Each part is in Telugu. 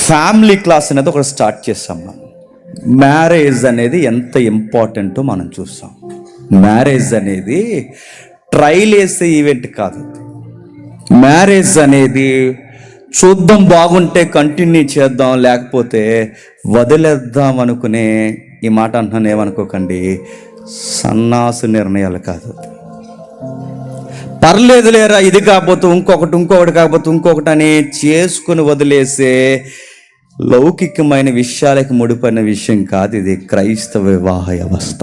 ఫ్యామిలీ క్లాస్ అనేది ఒకటి స్టార్ట్ చేస్తాం మనం. మ్యారేజ్ అనేది ఎంత ఇంపార్టెంటో మనం చూస్తాం. మ్యారేజ్ అనేది ట్రైల్ వేసే ఈవెంట్ కాదు. మ్యారేజ్ అనేది చూద్దాం, బాగుంటే కంటిన్యూ చేద్దాం, లేకపోతే వదిలేద్దాం అనుకునే, ఈ మాట అంటున్నాను ఏమనుకోకండి, సన్నాసు నిర్ణయాలు కాదు. పర్లేదు లేరా, ఇది కాకపోతే ఇంకొకటి కాకపోతే ఇంకొకటి అని చేసుకుని వదిలేసే లౌకికమైన విషయాలకు ముడిపడిన విషయం కాదు ఇది. క్రైస్తవ వివాహ వ్యవస్థ.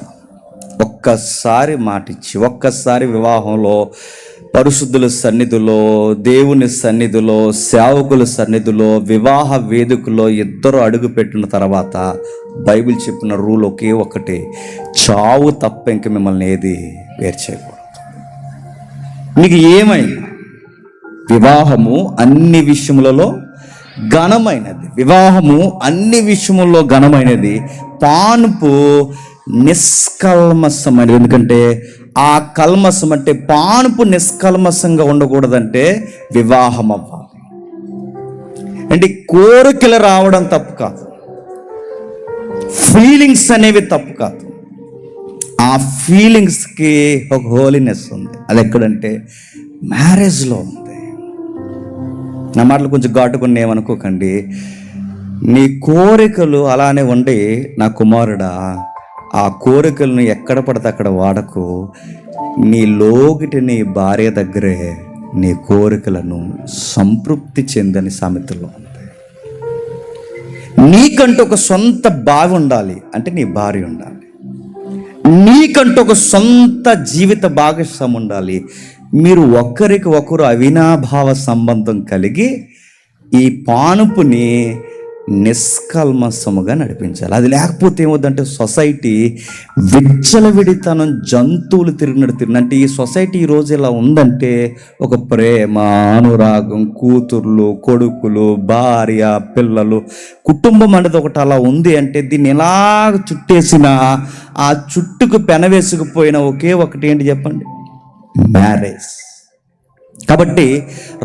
ఒక్కసారి మాటిచ్చి, ఒక్కసారి వివాహంలో పరిశుద్ధుల సన్నిధిలో, దేవుని సన్నిధిలో, సేవకుల సన్నిధిలో, వివాహ వేదికలో ఇద్దరు అడుగు పెట్టిన తర్వాత బైబిల్ చెప్పిన రూల్ ఒకే ఒకటి, చావు తప్ప ఇంక మిమ్మల్ని ఏది వేరు చేయకూడదు. మీకు ఏమైనా వివాహము అన్ని విషయములలో ఘనమైనది. వివాహము అన్ని విషయముల్లో ఘనమైనది. పానుపు నిష్కల్మషమైనది. ఎందుకంటే ఆ కల్మషం అంటే పానుపు నిష్కల్మషంగా ఉండకూడదంటే వివాహం అవ్వాలి. అంటే కోరికలు రావడం తప్పు కాదు, ఫీలింగ్స్ అనేవి తప్పు కాదు. ఆ ఫీలింగ్స్కి ఒక హోలీనెస్ ఉంది. అది ఎక్కడంటే మ్యారేజ్లో ఉంది. నా మాటలు కొంచెం ఘాటుకుని ఏమనుకోకండి. నీ కోరికలు అలానే ఉండి, నా కుమారుడా, ఆ కోరికలను ఎక్కడ పడితే అక్కడ వాడకు. నీ లోగిటి నీ భార్య దగ్గరే నీ కోరికలను సంతృప్తి చెందని సామెతలో ఉంది. నీకంటూ ఒక సొంత బావి ఉండాలి అంటే నీ భార్య ఉండాలి. నీకంటూ ఒక సొంత జీవిత భాగస్వామి ఉండాలి. మీరు ఒకరికి ఒకరు అవినాభావ సంబంధం కలిగి ఈ పానుపుని నిష్కల్మషముగా నడిపించాలి. అది లేకపోతే ఏమవుతుందంటే సొసైటీ విచ్చలవిడితనం, జంతువులు తిరిగినట్టు. అంటే ఈ సొసైటీ ఈరోజు ఇలా ఉందంటే ఒక ప్రేమ, అనురాగం, కూతుర్లు, కొడుకులు, భార్య, పిల్లలు, కుటుంబం అనేది ఒకటి అలా ఉంది అంటే దీన్ని ఎలా చుట్టేసిన ఆ చుట్టుకు పెనవేసుకుపోయిన ఒకే ఒకటి ఏంటి చెప్పండి? మ్యారేజ్. కాబట్టి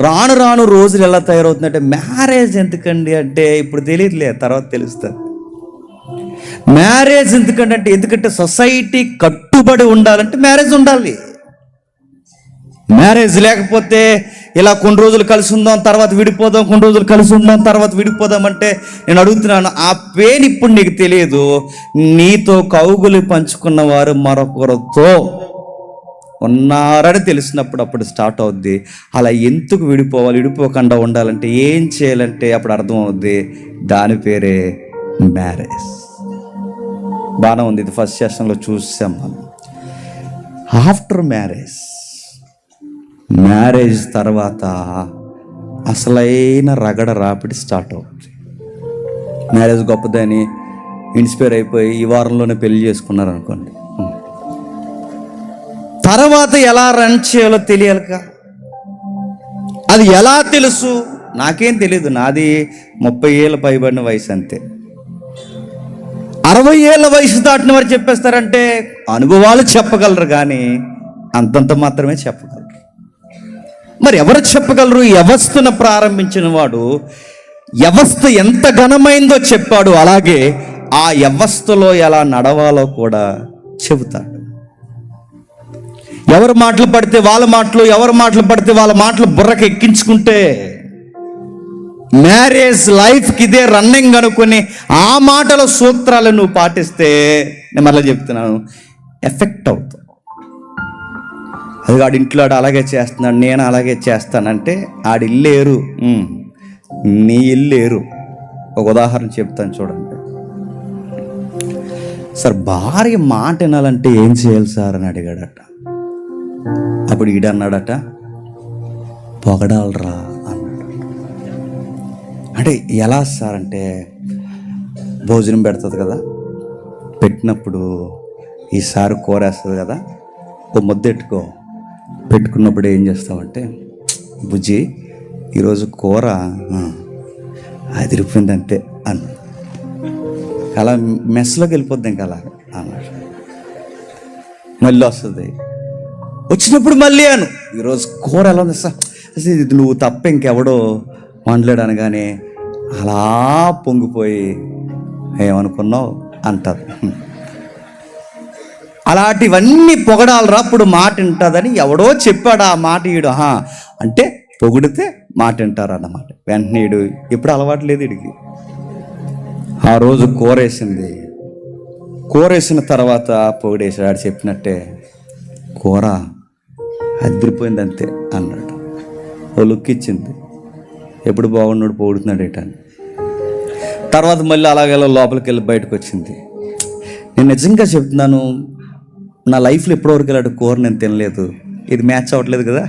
రాను రాను రోజులు ఎలా తయారవుతుందంటే మ్యారేజ్ ఎందుకండి అంటే ఇప్పుడు తెలియదులే, తర్వాత తెలుస్తుంది. మ్యారేజ్ ఎందుకంటే సొసైటీ కట్టుబడి ఉండాలంటే మ్యారేజ్ ఉండాలి. మ్యారేజ్ లేకపోతే ఇలా కొన్ని రోజులు కలిసి ఉందాం, తర్వాత విడిపోదాం, కొన్ని రోజులు కలిసి ఉందాం, తర్వాత విడిపోదాం అంటే నేను అడుగుతున్నాను, ఆ పెయిన్ ఇప్పుడు నీకు తెలియదు. నీతో కౌగులు పంచుకున్న వారు మరొకరితో ఉన్నారని తెలిసినప్పుడు అప్పుడు స్టార్ట్ అవుద్ది. అలా ఎందుకు విడిపోవాలి, విడిపోకుండా ఉండాలంటే ఏం చేయాలంటే అప్పుడు అర్థం అవుద్ది. దాని పేరే మ్యారేజ్. బాగానే ఉంది. ఇది ఫస్ట్ సెషన్లో చూసాం మనం. ఆఫ్టర్ మ్యారేజ్ తర్వాత అసలైన రగడ రాపిడి స్టార్ట్ అవుతుంది. మ్యారేజ్ గొప్పదని ఇన్స్పైర్ అయిపోయి ఈ వారంలోనే పెళ్లి చేసుకున్నారు అనుకోండి, తర్వాత ఎలా రన్ చేయాలో తెలియాలిగా. అది ఎలా తెలుసు? నాకేం తెలీదు. నాది 30 ఏళ్ళ పైబడిన వయసు అంతే. 60 ఏళ్ళ వయసు దాటిన వారు చెప్పేస్తారంటే అనుభవాలు చెప్పగలరు, కానీ అంతంత మాత్రమే చెప్పగలరు. మరి ఎవరు చెప్పగలరు? వ్యవస్థను ప్రారంభించిన వాడు వ్యవస్థ ఎంత ఘనమైందో చెప్పాడు, అలాగే ఆ వ్యవస్థలో ఎలా నడవాలో కూడా చెబుతాడు. ఎవరి మాటలు పడితే వాళ్ళ మాటలు, ఎవరి మాటలు పడితే వాళ్ళ మాటలు బుర్రకు ఎక్కించుకుంటే మ్యారేజ్ లైఫ్కి ఇదే రన్నింగ్ అనుకుని ఆ మాటల సూత్రాలు నువ్వు పాటిస్తే, నేను మళ్ళీ చెప్తున్నాను, ఎఫెక్ట్ అవుతావు. అది ఆడి ఇంట్లో ఆడు అలాగే చేస్తున్నాడు, నేను అలాగే చేస్తానంటే ఆడి ఇల్లేరు, నీ ఇల్లేరు. ఒక ఉదాహరణ చెప్తాను చూడండి. సార్, భార్య మాట వినాలంటే ఏం చేయాలి సార్ అని అడిగాడట. అప్పుడు ఈడన్నాడట, పొగడాలరా అన్నాడు. అంటే ఎలా సార్ అంటే, భోజనం పెడుతుంది కదా, పెట్టినప్పుడు ఈసారి కూరేస్తుంది కదా, ఓ ముద్దెట్టుకో. పెట్టుకున్నప్పుడు ఏం చేస్తావంటే, బుజ్జి ఈరోజు కూర అదిరిపోయిందంటే అన్న. అలా మెస్లోకి వెళ్ళిపోద్ది ఇంకా అలా అన్నాడు. మళ్ళీ వస్తుంది, వచ్చినప్పుడు మళ్ళీ అను, ఈరోజు కూర ఎలా ఉంది సార్, ఇది నువ్వు తప్ప ఇంకెవడో వండలేడు అనగానే అలా పొంగిపోయి ఏమనుకున్నావు అంటారు. అలాంటివన్నీ పొగడాలరా అప్పుడు మాట వింటుందని ఎవడో చెప్పాడు. ఆ మాట ఈడు అంటే పొగిడితే మాట వింటారు అన్నమాట. వెంటనే ఈడు ఎప్పుడు అలవాటు లేదు వీడికి. ఆ రోజు కూరేసిన తర్వాత పొగిడేసాడు. ఆడు చెప్పినట్టే కూర అదిరిపోయింది అంతే అన్నాడు. ఓ లుక్ ఇచ్చింది. ఎప్పుడు బాగున్నాడు పొగుడుతున్నాడు ఏటని. తర్వాత మళ్ళీ అలాగే లోపలికి వెళ్ళి బయటకు వచ్చింది. నేను నిజంగా చెప్తున్నాను, నా లైఫ్లో ఎప్పటివరకు ఇలాంటి కూర నేను తినలేదు, ఇది మ్యాచ్ అవ్వట్లేదు కదా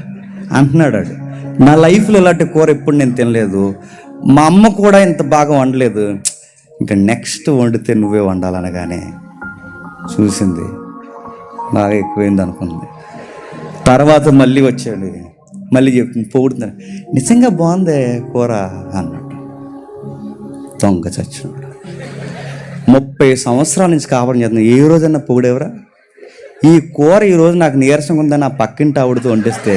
అంటున్నాడు. నా లైఫ్లో ఇలాంటి కూర ఎప్పుడు నేను తినలేదు, మా అమ్మ కూడా ఇంత బాగా వండలేదు, ఇంకా నెక్స్ట్ వండితే నువ్వే వండాలనగానే చూసింది బాగా ఎక్కువైంది అనుకుంది. తర్వాత మళ్ళీ వచ్చాడు, మళ్ళీ చెప్తుంది, పొగుడుతున్నాడు, నిజంగా బాగుందే కూర అన్నాడు. దొంగ చచ్చినాడు. 30 సంవత్సరాల నుంచి కాపురం చేస్తున్నాడు, ఏ రోజన్నా పొగిడేవరా? ఈ కూర ఈరోజు నాకు నీరసంగా ఉందని నా పక్కింటి ఆవిడతో వండిస్తే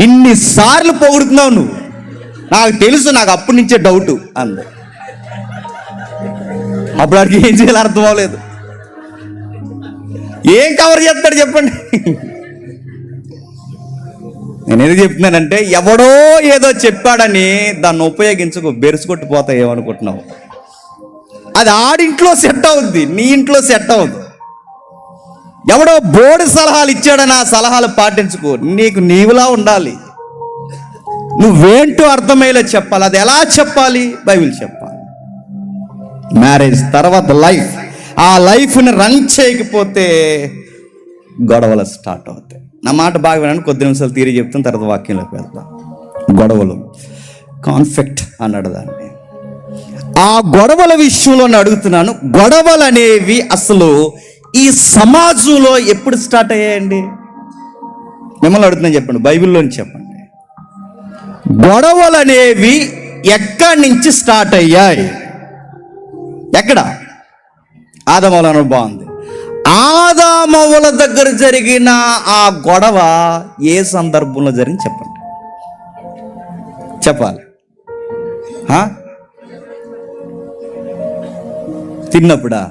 ఇన్నిసార్లు పొగుడుతున్నావు నువ్వు, నాకు తెలుసు, నాకు అప్పటి నుంచే డౌట్ అంది. అప్పుడు వాడికి ఏం చేయాలో అర్థం అవ్వలేదు. ఏం కవర్ చేస్తాడు చెప్పండి? నేనేది చెప్తున్నానంటే, ఎవడో ఏదో చెప్పాడని దాన్ని ఉపయోగించుకో, బెరుసుకొట్టిపోతా ఏమనుకుంటున్నావు. అది ఆడింట్లో సెట్ అవుద్ది, నీ ఇంట్లో సెట్ అవుద్ది. ఎవడో బోర్డు సలహాలు ఇచ్చాడని ఆ సలహాలు పాటించుకో. నీకు నీవులా ఉండాలి, నువ్వేంటో అర్థమయ్యేలా చెప్పాలి. అది ఎలా చెప్పాలి? బైబిల్ చెప్పాలి. మ్యారేజ్ తర్వాత లైఫ్, ఆ లైఫ్ని రన్ చేయకపోతే గొడవలు స్టార్ట్ అవుతాయి. నా మాట బాగా వినండి, కొద్ది నిమిషాలు తీరి చెప్తాను, తర్వాత వాక్యంలోకి వెళ్తాం. గొడవలు, కాన్ఫ్లిక్ట్ అన్నాడు దాన్ని. ఆ గొడవల విషయంలో అడుగుతున్నాను, గొడవలు అనేవి అసలు ఈ సమాజంలో ఎప్పుడు స్టార్ట్ అయ్యాయండి? మిమ్మల్ని అడుగుతున్నాను, చెప్పండి, బైబిల్లోని చెప్పండి. గొడవలు అనేవి ఎక్కడి నుంచి స్టార్ట్ అయ్యాయి? ఎక్కడ? ఆదామవుల బాగుంది. ఆదామవుల దగ్గర జరిగిన ఆ గొడవ ఏ సందర్భంలో జరిగింది చెప్పండి, చెప్పాలి. తిన్నప్పుడా?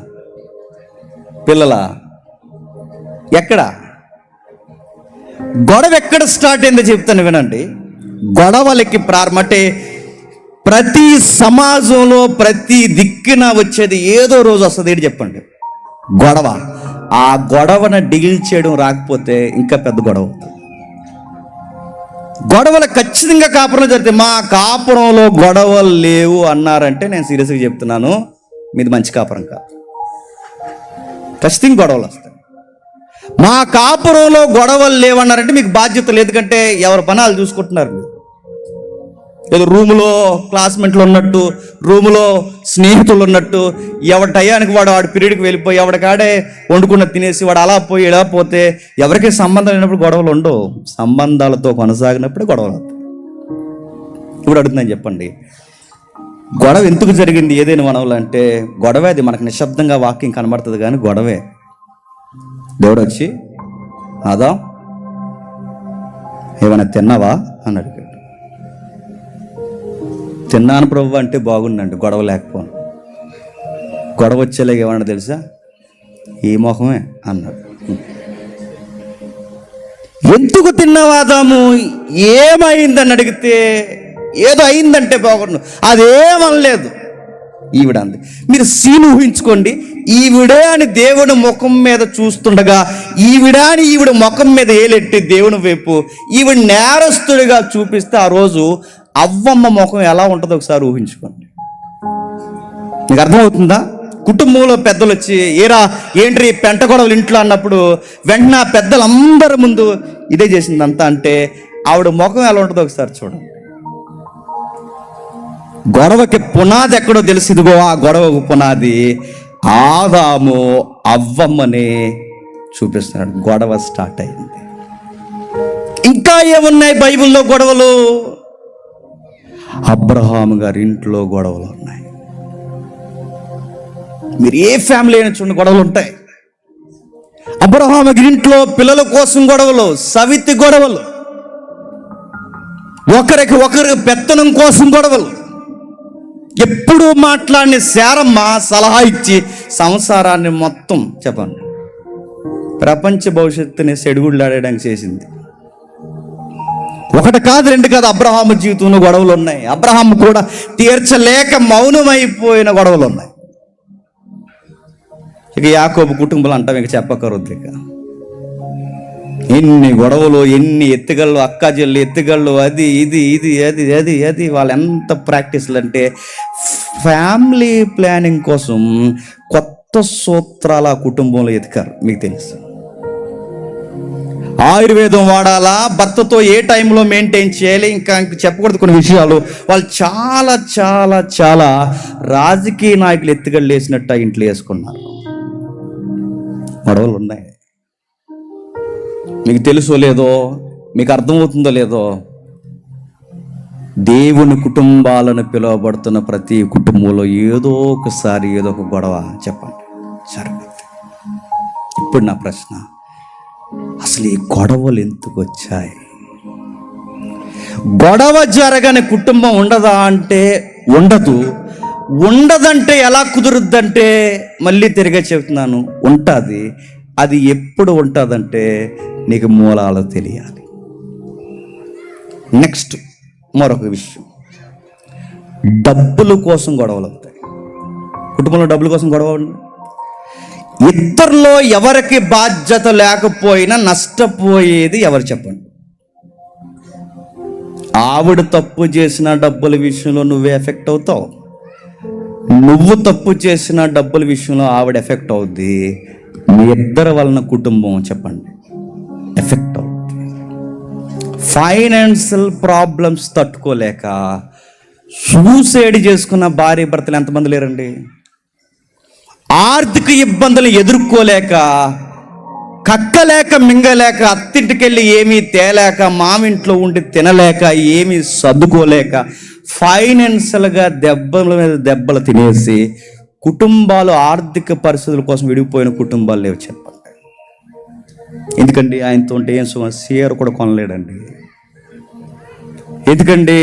పిల్లల? ఎక్కడ గొడవ ఎక్కడ స్టార్ట్ అయిందో చెప్తాను వినండి. గొడవలకి ప్రారంభం అంటే ప్రతి సమాజంలో ప్రతి దిక్కున వచ్చేది ఏదో రోజు వస్తుంది. ఏంటి చెప్పండి? గొడవ. ఆ గొడవను డీల్ చేయడం రాకపోతే ఇంకా పెద్ద గొడవ అవుతుంది. గొడవలు ఖచ్చితంగా కాపురంలో జరుగుతాయి. మా కాపురంలో గొడవలు లేవు అన్నారంటే నేను సీరియస్గా చెప్తున్నాను, మీది మంచి కాపురం కాదు. ఖచ్చితంగా గొడవలు వస్తాయి. మా కాపురంలో గొడవలు లేవన్నారంటే మీకు బాధ్యత లేదు, ఎందుకంటే ఎవరి పనాలు చూసుకుంటున్నారు. మీరు ఏదో రూములో క్లాస్మేట్లు ఉన్నట్టు, రూములో స్నేహితులు ఉన్నట్టు, ఎవరి టయానికి వాడు పీరియడ్కి వెళ్ళిపోయి ఎవడికాడే వండుకున్న తినేసి వాడు అలా పోయి ఇలా పోతే ఎవరికి సంబంధం లేనప్పుడు గొడవలు ఉండవు. సంబంధాలతో కొనసాగినప్పుడే గొడవలు అవుతాయి. ఇప్పుడు అడుగుతున్నాను, చెప్పండి, గొడవ ఎందుకు జరిగింది ఏదైనా మనవలు అంటే? గొడవే. అది మనకు నిశ్శబ్దంగా వాక్యం కనబడుతుంది, కానీ గొడవే. దేవుడు వచ్చి, ఆదాం ఏమైనా తిన్నావా అని అడిగాడు. తిన్నాను ప్రభు అంటే బాగుండండి, గొడవ లేకపోను. గొడవ వచ్చేలాగా ఏమన్నా తెలుసా? ఈ మొహమే అన్నాడు. ఎందుకు తిన్నావు ఆదాము? ఏమైందని అడిగితే ఏదో అయిందంటే బాగుండు, అదేమనలేదు. ఈవిడ అంది. మీరు సీన్ ఊహించుకోండి, ఈవిడే అని దేవుని ముఖం మీద చూస్తుండగా ఈవిడ ముఖం మీద ఏలెట్టి దేవుని వైపు ఈవిడ నేరస్తుడిగా చూపిస్తే ఆ రోజు అవ్వమ్మ ముఖం ఎలా ఉంటుందో ఒకసారి ఊహించుకోండి. మీకు అర్థమవుతుందా? కుటుంబంలో పెద్దలు వచ్చి, ఏరా ఏంటి పెంట గొడవలు ఇంట్లో అన్నప్పుడు వెంటనే ఆ పెద్దలందరి ముందు ఇదే చేసిందంతా అంటే ఆవిడ ముఖం ఎలా ఉంటుందో ఒకసారి చూడండి. గొడవకి పునాది ఎక్కడో తెలుసు. ఇదిగో ఆ గొడవకు పునాది ఆదాము అవ్వమ్మని చూపిస్తున్నాడు. గొడవ స్టార్ట్ అయింది. ఇంకా ఏమున్నాయి బైబిల్లో గొడవలు? అబ్రహాము గారి ఇంట్లో గొడవలు ఉన్నాయి. మీరు ఏ ఫ్యామిలీ అయినా చూడండి, గొడవలు ఉంటాయి. అబ్రహాము గారి ఇంట్లో పిల్లల కోసం గొడవలు, సవితి గొడవలు, ఒకరికి ఒకరు పెత్తనం కోసం గొడవలు. ఎప్పుడు మాట్లాడిన శారమ్మ సలహా ఇచ్చి సంసారాన్ని మొత్తం చెప్పండి ప్రపంచ భవిష్యత్తుని సెడుగుళ్ళాడడానికి చేసింది. ఒకటి కాదు, రెండు కాదు, అబ్రహాము జీవితంలో గొడవలు ఉన్నాయి. అబ్రహాము కూడా తీర్చలేక మౌనమైపోయిన గొడవలు ఉన్నాయి. ఇక యాకోబు కుటుంబాలు అంటాం, ఇక చెప్పకరుద్ది. ఇక ఎన్ని గొడవలు, ఎన్ని ఎత్తుగళ్ళు, అక్క చెల్లి ఎత్తుగళ్ళు, అది ఇది ఇది అది అది అది వాళ్ళు ఎంత ప్రాక్టీస్లు అంటే ఫ్యామిలీ ప్లానింగ్ కోసం కొత్త సూత్రాల కుటుంబంలో ఎతికారు. మీకు తెలుసు, ఆయుర్వేదం వాడాలా, భర్తతో ఏ టైంలో మెయింటైన్ చేయాలి, ఇంకా చెప్పకూడదు కొన్ని విషయాలు. వాళ్ళు చాలా చాలా చాలా రాజకీయ నాయకులు ఎత్తుగళ్ళు వేసినట్టు ఇంట్లో వేసుకున్నారు. గొడవలు ఉన్నాయి. మీకు తెలుసో లేదో, మీకు అర్థమవుతుందో లేదో, దేవుని కుటుంబాలను పిలువబడుతున్న ప్రతి కుటుంబంలో ఏదో ఒకసారి ఏదో ఒక గొడవ చెప్పండి జరుగుతుంది. ఇప్పుడు నా ప్రశ్న, అసలు ఈ గొడవలు ఎందుకు వచ్చాయి? గొడవ జరగని కుటుంబం ఉండదా అంటే ఉండదు. ఉండదంటే ఎలా కుదురుద్దంటే మళ్ళీ తిరిగే చెప్తున్నాను, ఉంటుంది. అది ఎప్పుడు ఉంటుందంటే నీకు మూలాలు తెలియాలి. నెక్స్ట్ మరొక విషయం, డబ్బుల కోసం గొడవలు అవుతాయి. కుటుంబంలో డబ్బుల కోసం గొడవ ఉంది. ఇద్దరిలో ఎవరికి బాధ్యత లేకపోయినా నష్టపోయేది ఎవరు చెప్పండి? ఆవిడ తప్పు చేసిన డబ్బుల విషయంలో నువ్వే ఎఫెక్ట్ అవుతావు, నువ్వు తప్పు చేసిన డబ్బుల విషయంలో ఆవిడ ఎఫెక్ట్ అవుద్ది. మీ ఇద్దరి వలన కుటుంబం చెప్పండి ఎఫెక్ట్ అవుతుంది. ఫైనాన్షియల్ ప్రాబ్లమ్స్ తట్టుకోలేక సూసైడ్ చేసుకున్న భార్య భర్తలు ఎంతమంది లేరండి? ఆర్థిక ఇబ్బందులు ఎదుర్కోలేక, కక్కలేక మింగలేక, అత్తింటికెళ్ళి ఏమీ తేలేక, మామింట్లో ఉండి తినలేక, ఏమీ సర్దుకోలేక, ఫైనాన్షియల్గా దెబ్బల మీద దెబ్బలు తినేసి కుటుంబాలు ఆర్థిక పరిస్థితుల కోసం విడిపోయిన కుటుంబాలు లేవు చెప్పండి. ఎందుకండి? ఆయనతో ఉంటే ఏం షేర్ కూడా కొనలేడండి. ఎందుకండి?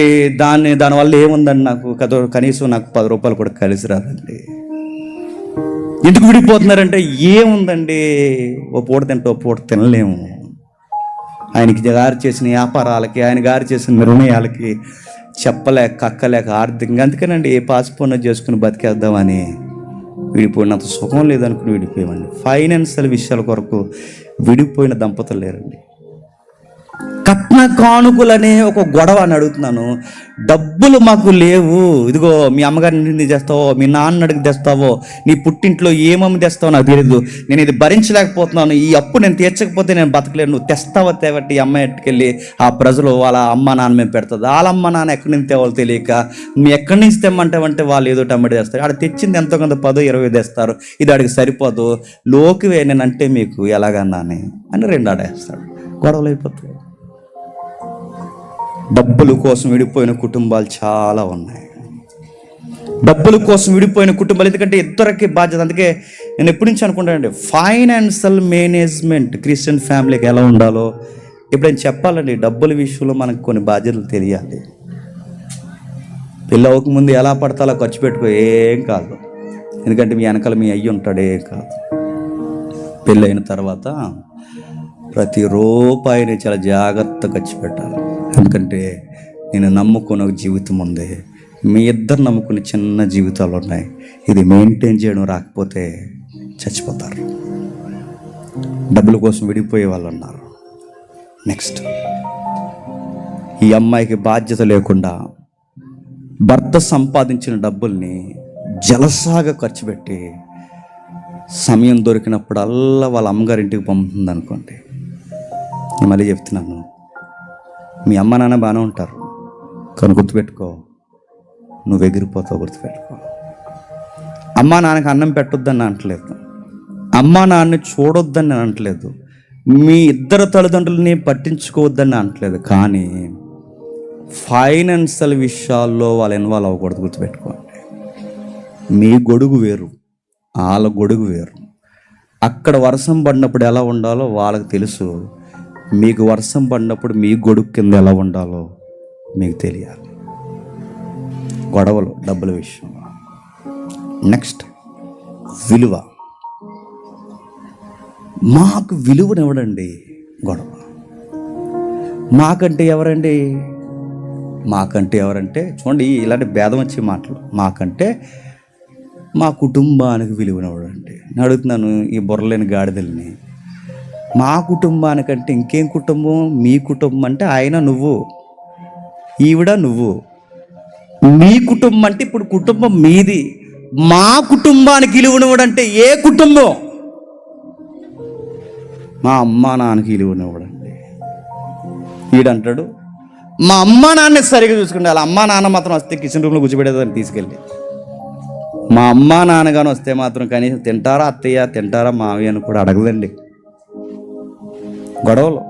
దానివల్ల ఏముందండి? నాకు కనీసం నాకు 10 రూపాయలు కూడా కలిసి రాదండి. ఎందుకు విడిపోతున్నారంటే ఏముందండి, ఓ పూట తింటే ఓ పూట తినలేము. ఆయనకి గారు చేసిన వ్యాపారాలకి, ఆయన గారు చేసిన నిర్ణయాలకి చెప్పలేక, కక్కలేక ఆర్థికంగా, అందుకేనండి ఏ పాసిపోయినా చేసుకుని బతికేద్దామని విడిపోయినంత సుఖం లేదనుకుని విడిపోయామండి. ఫైనాన్షియల్ విషయాల కొరకు విడిపోయిన దంపతులు లేరండి. కట్న కానుకలనే ఒక గొడవ అని అడుగుతున్నాను. డబ్బులు మాకు లేవు, ఇదిగో మీ అమ్మగారిని తెస్తావో, మీ నాన్న అడిగి తెస్తావో, నీ పుట్టింట్లో ఏమమ్మి తెస్తావో నాకు తెలియదు, నేను ఇది భరించలేకపోతున్నాను, ఈ అప్పు నేను తీర్చకపోతే నేను బతకలేను, నువ్వు తెస్తావో తేవట్టి అమ్మాయి ఎట్టుకెళ్ళి ఆ ప్రజలు వాళ్ళ అమ్మ నాన్న మేము పెడుతుంది. వాళ్ళ అమ్మ నాన్న ఎక్కడి నుంచి తేవాలో తెలియక నువ్వు ఎక్కడి నుంచి తెమ్మంటావంటే వాళ్ళు ఏదో టమ్మడి తెస్తారు. ఆడ తెచ్చింది ఎంతో కొంత 10-20 తెస్తారు, ఇది ఆడికి సరిపోదు, లోకి నేనంటే మీకు ఎలాగన్నా అని 2 ఆడేస్తాడు. గొడవలు అయిపోతాయి. డబ్బుల కోసం విడిపోయిన కుటుంబాలు చాలా ఉన్నాయి. డబ్బుల కోసం విడిపోయిన కుటుంబాలు, ఎందుకంటే ఇద్దరికి బాధ్యత. అందుకే నేను ఎప్పటి నుంచి అనుకుంటానండి, ఫైనాన్షియల్ మేనేజ్మెంట్ క్రిస్టియన్ ఫ్యామిలీకి ఎలా ఉండాలో ఎప్పుడైనా చెప్పాలండి. డబ్బుల విషయంలో మనకు కొన్ని బాధ్యతలు తెలియాలి. పెళ్ళి అవ్వకముందు ఎలా పడతా అలా ఖర్చు పెట్టుకో, ఏం కాదు. ఎందుకంటే మీ వెనకాల మీ అయ్యి ఉంటాడు, ఏం కాదు. పెళ్ళి అయిన తర్వాత ప్రతి రూపాయిని చాలా జాగ్రత్తగా ఖర్చు పెట్టాలి. ఎందుకంటే నేను నమ్ముకున్న ఒక జీవితం ఉంది, మీ ఇద్దరు నమ్ముకునే చిన్న జీవితాలు ఉన్నాయి. ఇది మెయింటైన్ చేయడం రాకపోతే చచ్చిపోతారు. డబ్బుల కోసం విడిపోయే వాళ్ళు ఉన్నారు. నెక్స్ట్, ఈ అమ్మాయికి బాధ్యత లేకుండా భర్త సంపాదించిన డబ్బుల్ని జలసాగా ఖర్చు పెట్టి సమయం దొరికినప్పుడల్లా వాళ్ళ అమ్మగారింటికి పంపుతుంది అనుకోండి. నేను మళ్ళీ చెప్తున్నాను, మీ అమ్మ నాన్న బాగానే ఉంటారు, కానీ గుర్తుపెట్టుకో, నువ్వు ఎగిరిపోతావు. గుర్తుపెట్టుకో, అమ్మా నాన్నకి అన్నం పెట్టొద్దని అనట్లేదు, అమ్మా నాన్నని చూడొద్దని నేను అనట్లేదు, మీ ఇద్దరు తల్లిదండ్రులని పట్టించుకోవద్దని అనట్లేదు. కానీ ఫైనాన్షియల్ విషయాల్లో వాళ్ళు ఇన్వాల్వ్ అవ్వకూడదు. గుర్తుపెట్టుకోండి, మీ గొడుగు వేరు, వాళ్ళ గొడుగు వేరు. అక్కడ వర్షం పడినప్పుడు ఎలా ఉండాలో వాళ్ళకి తెలుసు, మీకు వర్షం పడినప్పుడు మీ గొడుగు కింద ఎలా ఉండాలో మీకు తెలియాలి. గొడవలు డబ్బుల విషయం. నెక్స్ట్ విలువ. మాకు విలువనివ్వడండి గొడవ. మాకంటే ఎవరంటే చూడండి, ఇలాంటి భేదం వచ్చే మాటలు. మాకంటే మా కుటుంబానికి విలువనివ్వడండి. నేను అడుగుతున్నాను ఈ బుర్రలేని గాడిదల్ని, మా కుటుంబానికంటే ఇంకేం కుటుంబం? మీ కుటుంబం అంటే ఆయన, నువ్వు, ఈవిడ, నువ్వు. మీ కుటుంబం అంటే ఇప్పుడు కుటుంబం మీది. మా కుటుంబానికి విలువనివ్వడంటే ఏ కుటుంబం? మా అమ్మా నాన్నకి విలువనివ్వడండి. వీడంటాడు మా అమ్మా నాన్న సరిగ్గా చూసుకుంటే, వాళ్ళ అమ్మా నాన్న మాత్రం వస్తే కిచెన్ రూమ్లో కూర్చోబెట్టేదని తీసుకెళ్ళి, మా అమ్మా నాన్నగాని వస్తే మాత్రం కనీసం తింటారా అత్తయ్య, తింటారా మావయ్య అని కూడా అడగదండి. గొడవలు.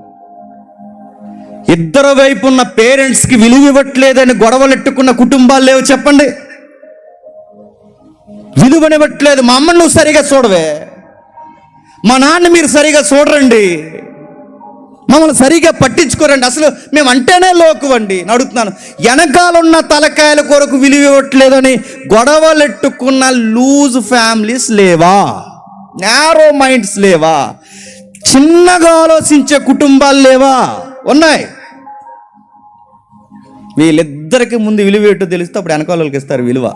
ఇద్దరు వైపు ఉన్న పేరెంట్స్కి విలువ ఇవ్వట్లేదని గొడవలు ఎట్టుకున్న కుటుంబాలు లేవు చెప్పండి. విలువనివ్వట్లేదు. మా అమ్మని నువ్వు సరిగా చూడవే, మా నాన్న మీరు సరిగా చూడరండి, మమ్మల్ని సరిగా పట్టించుకోరండి, అసలు మేము అంటేనే లోకువండి. అడుగుతున్నాను, వెనకాలన్న తలకాయల కొరకు విలువ ఇవ్వట్లేదని గొడవలెట్టుకున్న లూజ్ ఫ్యామిలీస్ లేవా? నారో మైండ్స్ లేవా? చిన్నగా ఆలోచించే కుటుంబాలు లేవా? ఉన్నాయి. వీళ్ళిద్దరికి ముందు విలువ ఏంటో తెలిస్తే అప్పుడు వెనకాల వాళ్ళకి ఇస్తారు విలువ.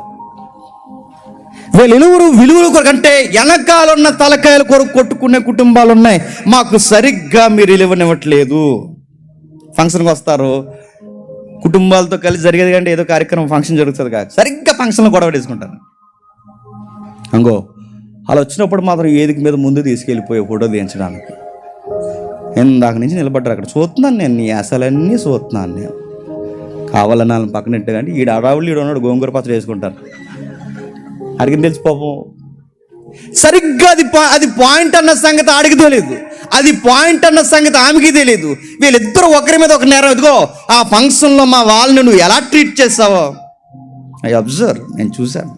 వీళ్ళిరువురు విలువల కొరకు అంటే వెనకాలన్న తలకాయల కొరకు కొట్టుకునే కుటుంబాలు ఉన్నాయి. మాకు సరిగ్గా మీరు విలువనివ్వట్లేదు. ఫంక్షన్కి వస్తారు, కుటుంబాలతో కలిసి జరిగేది కంటే ఏదో కార్యక్రమం ఫంక్షన్ జరుగుతుంది కాదు, సరిగ్గా ఫంక్షన్లో గొడవ తీసుకుంటారు. అంగో అలా వచ్చినప్పుడు మాత్రం వేదిక మీద ముందు తీసుకెళ్ళిపోయి ఫోటో తీయించడానికి ఇందాక నుంచి నిలబడ్డారు. అక్కడ చూస్తున్నాను నేను, నీ అసలన్నీ చూస్తున్నాను నేను. కావాలని వాళ్ళని పక్కనట్టు కానీ ఈడు అడావుళ్ళు ఈడు ఉన్నాడు గోంగూర పచ్చడి వేసుకుంటారు. అడిగింది తెలిసి పాపం. సరిగ్గా అది పాయింట్ అన్న సంగతి ఆడికి తెలియదు, అది పాయింట్ అన్న సంగతి ఆమెకి తెలియదు. వీళ్ళిద్దరూ ఒకరి మీద ఒక నేరం. ఇదిగో ఆ ఫంక్షన్లో మా వాళ్ళని నువ్వు ఎలా ట్రీట్ చేస్తావో ఐ అబ్జర్వ్, నేను చూశాను.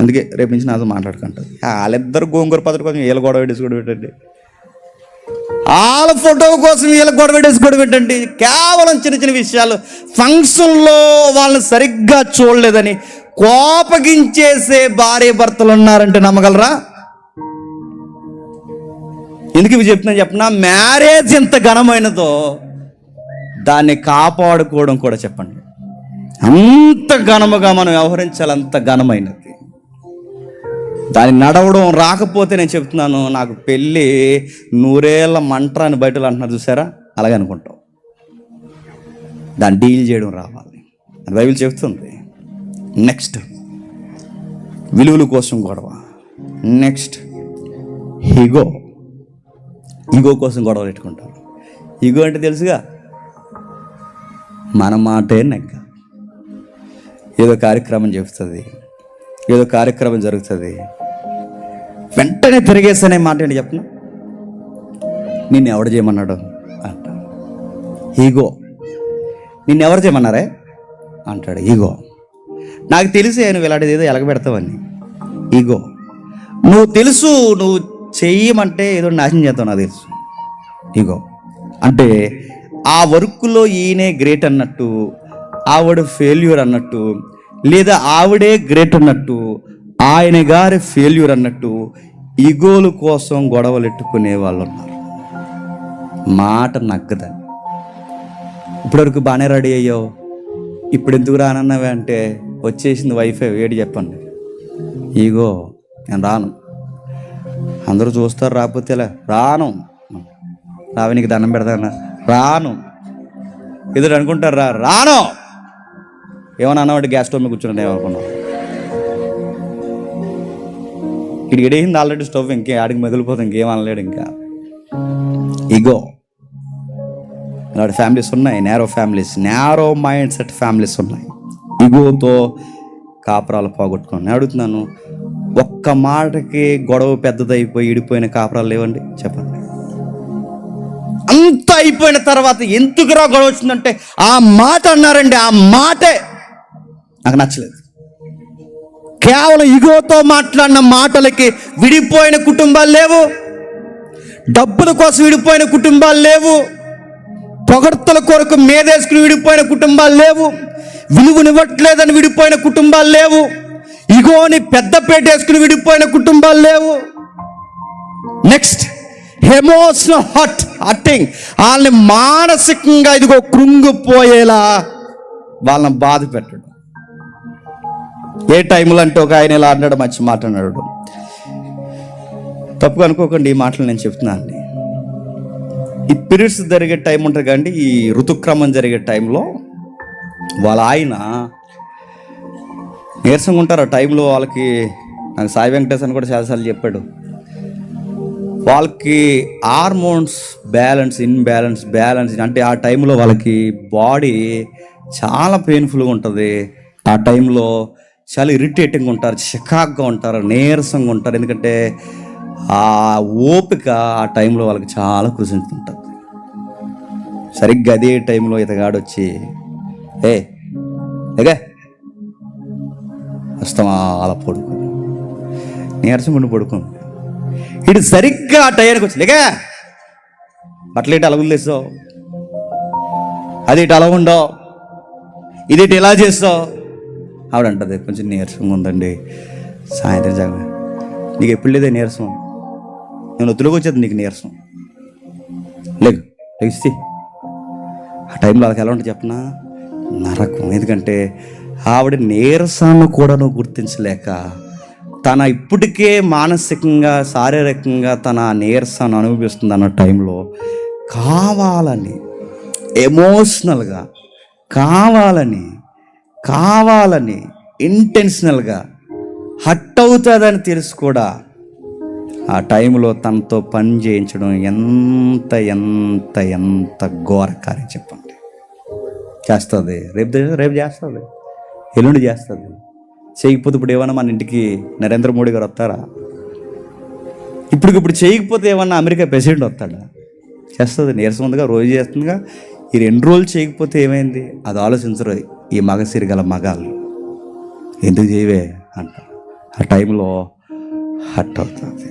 అందుకే రేపు నుంచి నాతో మాట్లాడుకుంటారు. వాళ్ళిద్దరు గోంగూర పచ్చడి కోసం వీళ్ళ గొడవ పెట్టేసుకోవడం పెట్టండి, వాళ్ళ ఫోటో కోసం వీళ్ళ గొడవ పెట్టేసుకోవడం పెట్టండి. కేవలం చిన్న చిన్న విషయాలు. ఫంక్షన్లో వాళ్ళని సరిగ్గా చూడలేదని కోపగించేసే భార్య భర్తలు ఉన్నారంటే నమ్మగలరా? ఎందుకు ఇవి చెప్తున్నా చెప్పిన, మ్యారేజ్ ఎంత ఘనమైనదో దాన్ని కాపాడుకోవడం కూడా చెప్పండి. అంత ఘనముగా మనం వ్యవహరించాలి, అంత ఘనమైనది. దాన్ని నడవడం రాకపోతే నేను చెప్తున్నాను, నాకు పెళ్ళి 100 ఏళ్ళ మంట్రా అని బయటలు అంటున్నారు చూసారా, అలాగే అనుకుంటాం. దాన్ని డీల్ చేయడం రావాలి అని బైబిల్ చెప్తుంది. నెక్స్ట్ విలువల కోసం గొడవ. నెక్స్ట్ ఈగో కోసం గొడవలు పెట్టుకుంటారు. ఈగో అంటే తెలుసుగా, మన మాటే నెగ్గ. ఏదో కార్యక్రమం చెప్తుంది, ఏదో కార్యక్రమం జరుగుతుంది, వెంటనే తిరిగేసనే మాట ఏంటి చెప్పను, నిన్ను ఎవడు చేయమన్నాడు అంట. ఈగో. నిన్నెవరు చేయమన్నారే అంటాడు. ఈగో. నాకు తెలిసే నువ్వు ఇలాంటిది ఏదో ఎలగబెడతావని. ఈగో. నువ్వు తెలుసు నువ్వు చెయ్యమంటే ఏదో నాశనం చేస్తావు, నాకు తెలుసు. ఈగో అంటే ఆ వర్క్లో ఈయనే గ్రేట్ అన్నట్టు, ఆవిడ ఫెయిల్యూర్ అన్నట్టు, లేదా ఆవిడే గ్రేట్ అన్నట్టు, ఆయన గారి ఫెయిల్యూర్ అన్నట్టు ఈగోల కోసం గొడవలు ఎట్టుకునే వాళ్ళు ఉన్నారు. మాట నగ్గదని. ఇప్పటివరకు బాగానే రెడీ అయ్యావు, ఇప్పుడు ఎందుకు రానన్నావే అంటే వచ్చేసింది వైఫై, వేడి చెప్పండి. ఈగో. నేను రాను, అందరూ చూస్తారు, రాకపోతే రాను, రావి నీకు దండం పెడతానా, రాను. ఎదురు అనుకుంటారా, రాను. ఏమన్నా అన్నవాటి గ్యాస్ స్టవ్ మీద కూర్చున్నాను ఏమనుకున్నావు, ఇక్కడ ఎడేసింది ఆల్రెడీ స్టవ్, ఇంకే ఆడికి మిగిలిపోతుంది, ఇంకేం అనలేడు. ఇంకా ఈగో. ఇలాంటి ఫ్యామిలీస్ ఉన్నాయి, నేరో మైండ్ సెట్ ఫ్యామిలీస్ ఉన్నాయి. ఈగోతో కాపురాలు పోగొట్టుకున్నాను. నేను అడుగుతున్నాను, ఒక్క మాటకి గొడవ పెద్దదైపోయి ఇడిపోయిన కాపురాలు లేవండి చెప్పండి. అంత అయిపోయిన తర్వాత ఎందుకురా గొడవ వచ్చిందంటే ఆ మాట అన్నారండి, ఆ మాటే నాకు నచ్చలేదు. కేవలం ఈగోతో మాట్లాడిన మాటలకి విడిపోయిన కుటుంబాలు లేవు, డబ్బుల కోసం విడిపోయిన కుటుంబాలు లేవు, పొగడ్తల కొరకు మేదేసుకుని విడిపోయిన కుటుంబాలు లేవు, విలువనివ్వట్లేదని విడిపోయిన కుటుంబాలు లేవు. ఇగోని పెద్దపేట వేసుకుని విడిపోయిన కుటుంబాలు లేవు. నెక్స్ట్, ఎమోషనల్ హర్టింగ్, వాళ్ళని మానసికంగా ఇదిగో కృంగిపోయేలా వాళ్ళని బాధ పెట్టడం. ఏ టైంలో అంటే ఒక ఆయన ఇలా అన్నాడు, మంచి మాట అన్నాడు, తప్పుగా అనుకోకండి ఈ మాటలు నేను చెప్తున్నాను. ఈ పీరియడ్స్ జరిగే టైం ఉంటుంది కానీ ఈ ఋతుక్రమం జరిగే టైంలో వాళ్ళ ఆయన నీరసంగా ఉంటారు. ఆ టైంలో వాళ్ళకి, నాకు సాయి వెంకటేశ్ అని కూడా చాలాసార్లు చెప్పాడు, వాళ్ళకి హార్మోన్స్ బ్యాలెన్స్ అంటే ఆ టైంలో వాళ్ళకి బాడీ చాలా పెయిన్ఫుల్గా ఉంటుంది. ఆ టైంలో చాలా ఇరిటేటింగ్గా ఉంటారు, చికాగ్గా ఉంటారు, నీరసంగా ఉంటారు. ఎందుకంటే ఆ ఓపిక ఆ టైంలో వాళ్ళకి చాలా కృషించుంటుంది. సరిగ్గా అదే టైంలో ఇతగాడు వచ్చి ఏగా వస్తామా అలా పడుకో, నీరసం ఉండి పడుకుంది. ఇటు సరిగ్గా ఆ టైంకి వచ్చి లేగా బట్టలు ఇటు అలా వదిలేస్తావు, అది ఇటు అలా ఉండవు, ఇది ఇటు ఇలా చేస్తావు. ఆవిడంటది, కొంచెం నీరసంగా ఉందండి, సాయంత్రం జాగా. నీకు ఎప్పుడు లేదే నీరసం? నేను వద్దులోకి వచ్చేది నీకు నీరసం, లెగిస్తే. ఆ టైంలో వాళ్ళకి ఎలా ఉంటుంది చెప్పనా, నరకం. ఎందుకంటే ఆవిడ నీరసాన్ని కూడా నువ్వు గుర్తించలేక తన ఇప్పటికే మానసికంగా శారీరకంగా తన నీరసాన్ని అనుభవిస్తుంది అన్న టైంలో కావాలని ఎమోషనల్గా కావాలని ఇంటెన్షనల్గా హట్ అవుతుందని తెలుసు కూడా ఆ టైంలో తనతో పని చేయించడం ఎంత ఎంత ఎంత ఘోరకార్యం చెప్పండి. చేస్తుంది, రేపు చేస్తుంది, ఎల్లుండి చేస్తుంది. చేయకపోతే ఇప్పుడు ఏమన్నా మన ఇంటికి నరేంద్ర మోడీ గారు వస్తారా? ఇప్పుడు చేయకపోతే ఏమన్నా అమెరికా ప్రెసిడెంట్ వస్తాడా? చేస్తుంది, నీరసం ఉందిగా, రోజు చేస్తుందిగా. ఈ 2 రోజులు చేయకపోతే ఏమైంది? అది ఆలోచించరు ఈ మగసిరి గల మగాళ్ళు. ఎందుకు చేయవే అంట. ఆ టైంలో హట్ అవుతుంది.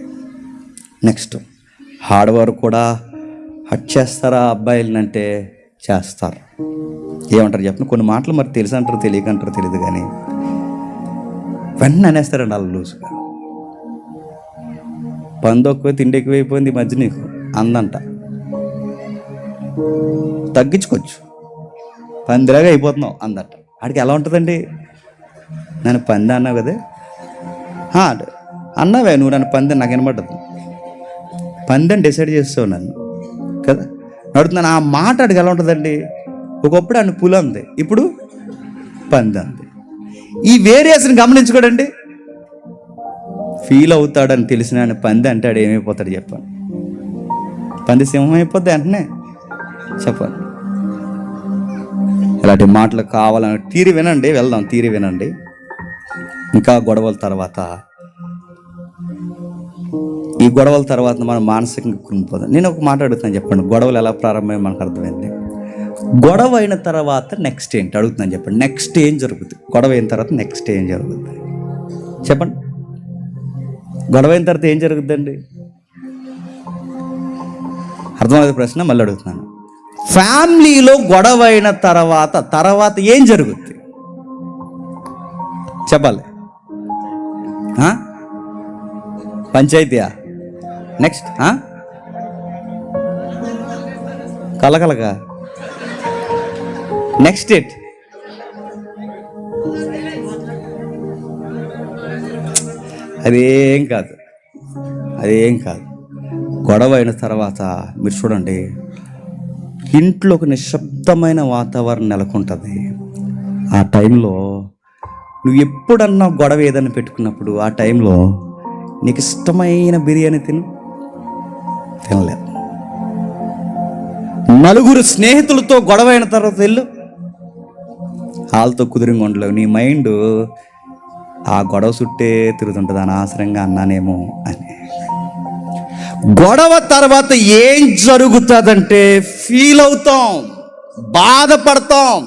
నెక్స్ట్, ఆడవారు కూడా హట్ చేస్తారా అబ్బాయిలనంటే చేస్తారు. ఏమంటారు చెప్పండి? కొన్ని మాటలు మరి తెలుసు అంటారు, తెలియకంటారు, తెలియదు, కానీ వెంటనే అనేస్తారండి వాళ్ళు లూసుగా. పంది ఎక్కువ తిండి ఎక్కువైపోయింది ఈ మధ్య నీకు అందంట. తగ్గించుకోవచ్చు, పందిలాగా అయిపోతున్నావు అందట. ఆడికి ఎలా ఉంటుందండి? నన్ను పంది అన్నావు కదే, అన్నావే నువ్వు నన్ను పంది, నాకు వినబడ్డదు. పంది అని డిసైడ్ చేస్తావు నన్ను కదా, నడుతున్నాను. ఆ మాట అడిగి ఎలా ఉంటుందండి? ఒకప్పుడు ఆయన పులి అంది, ఇప్పుడు పంది అంది. ఈ వేరియేషన్ గమనించుకోడండి. ఫీల్ అవుతాడని తెలిసిన ఆయన పంది అంటే ఆడు ఏమైపోతాడు చెప్పండి? పంది సింహం అయిపోద్ది వెంటనే చెప్పండి. ఇలాంటి మాటలు కావాలని తీరి వినండి, వెళ్దాం, తీరి వినండి. ఇంకా గొడవల తర్వాత, ఈ గొడవల తర్వాత మనం మానసికంగా కృంగిపోదాం. నేను ఒక మాట అడుగుతాను చెప్పండి, గొడవలు ఎలా ప్రారంభమై మనకు అర్థమైంది. గొడవ అయిన తర్వాత నెక్స్ట్ ఏంటి అడుగుతున్నాను చెప్పండి. నెక్స్ట్ ఏం జరుగుతుంది? గొడవ అయిన తర్వాత నెక్స్ట్ ఏం జరుగుతుంది చెప్పండి? గొడవ అయిన తర్వాత ఏం జరుగుతుందండి? అర్థమైంది ప్రశ్న, మళ్ళీ అడుగుతున్నాను. ఫ్యామిలీలో గొడవ అయిన తర్వాత ఏం జరుగుతుంది చెప్పాలి? పంచాయతీయా? నెక్స్ట్ కలకలగా? నెక్స్ట్ ఎట్? అదేం కాదు. గొడవ అయిన తర్వాత మీరు చూడండి, ఇంట్లో ఒక నిశ్శబ్దమైన వాతావరణం నెలకొంటుంది. ఆ టైంలో నువ్వు ఎప్పుడన్నా గొడవ ఏదైనా పెట్టుకున్నప్పుడు ఆ టైంలో నీకు ఇష్టమైన బిర్యానీ తినలేదు. నలుగురు స్నేహితులతో గొడవ అయిన తర్వాత వెళ్ళు, వాళ్ళతో కుదిరింగా ఉండలేవు. నీ మైండ్ ఆ గొడవ చుట్టే తిరుగుతుంటుంది, అనవసరంగా అన్నానేమో అని. గొడవ తర్వాత ఏం జరుగుతుందంటే ఫీల్ అవుతాం, బాధపడతాం,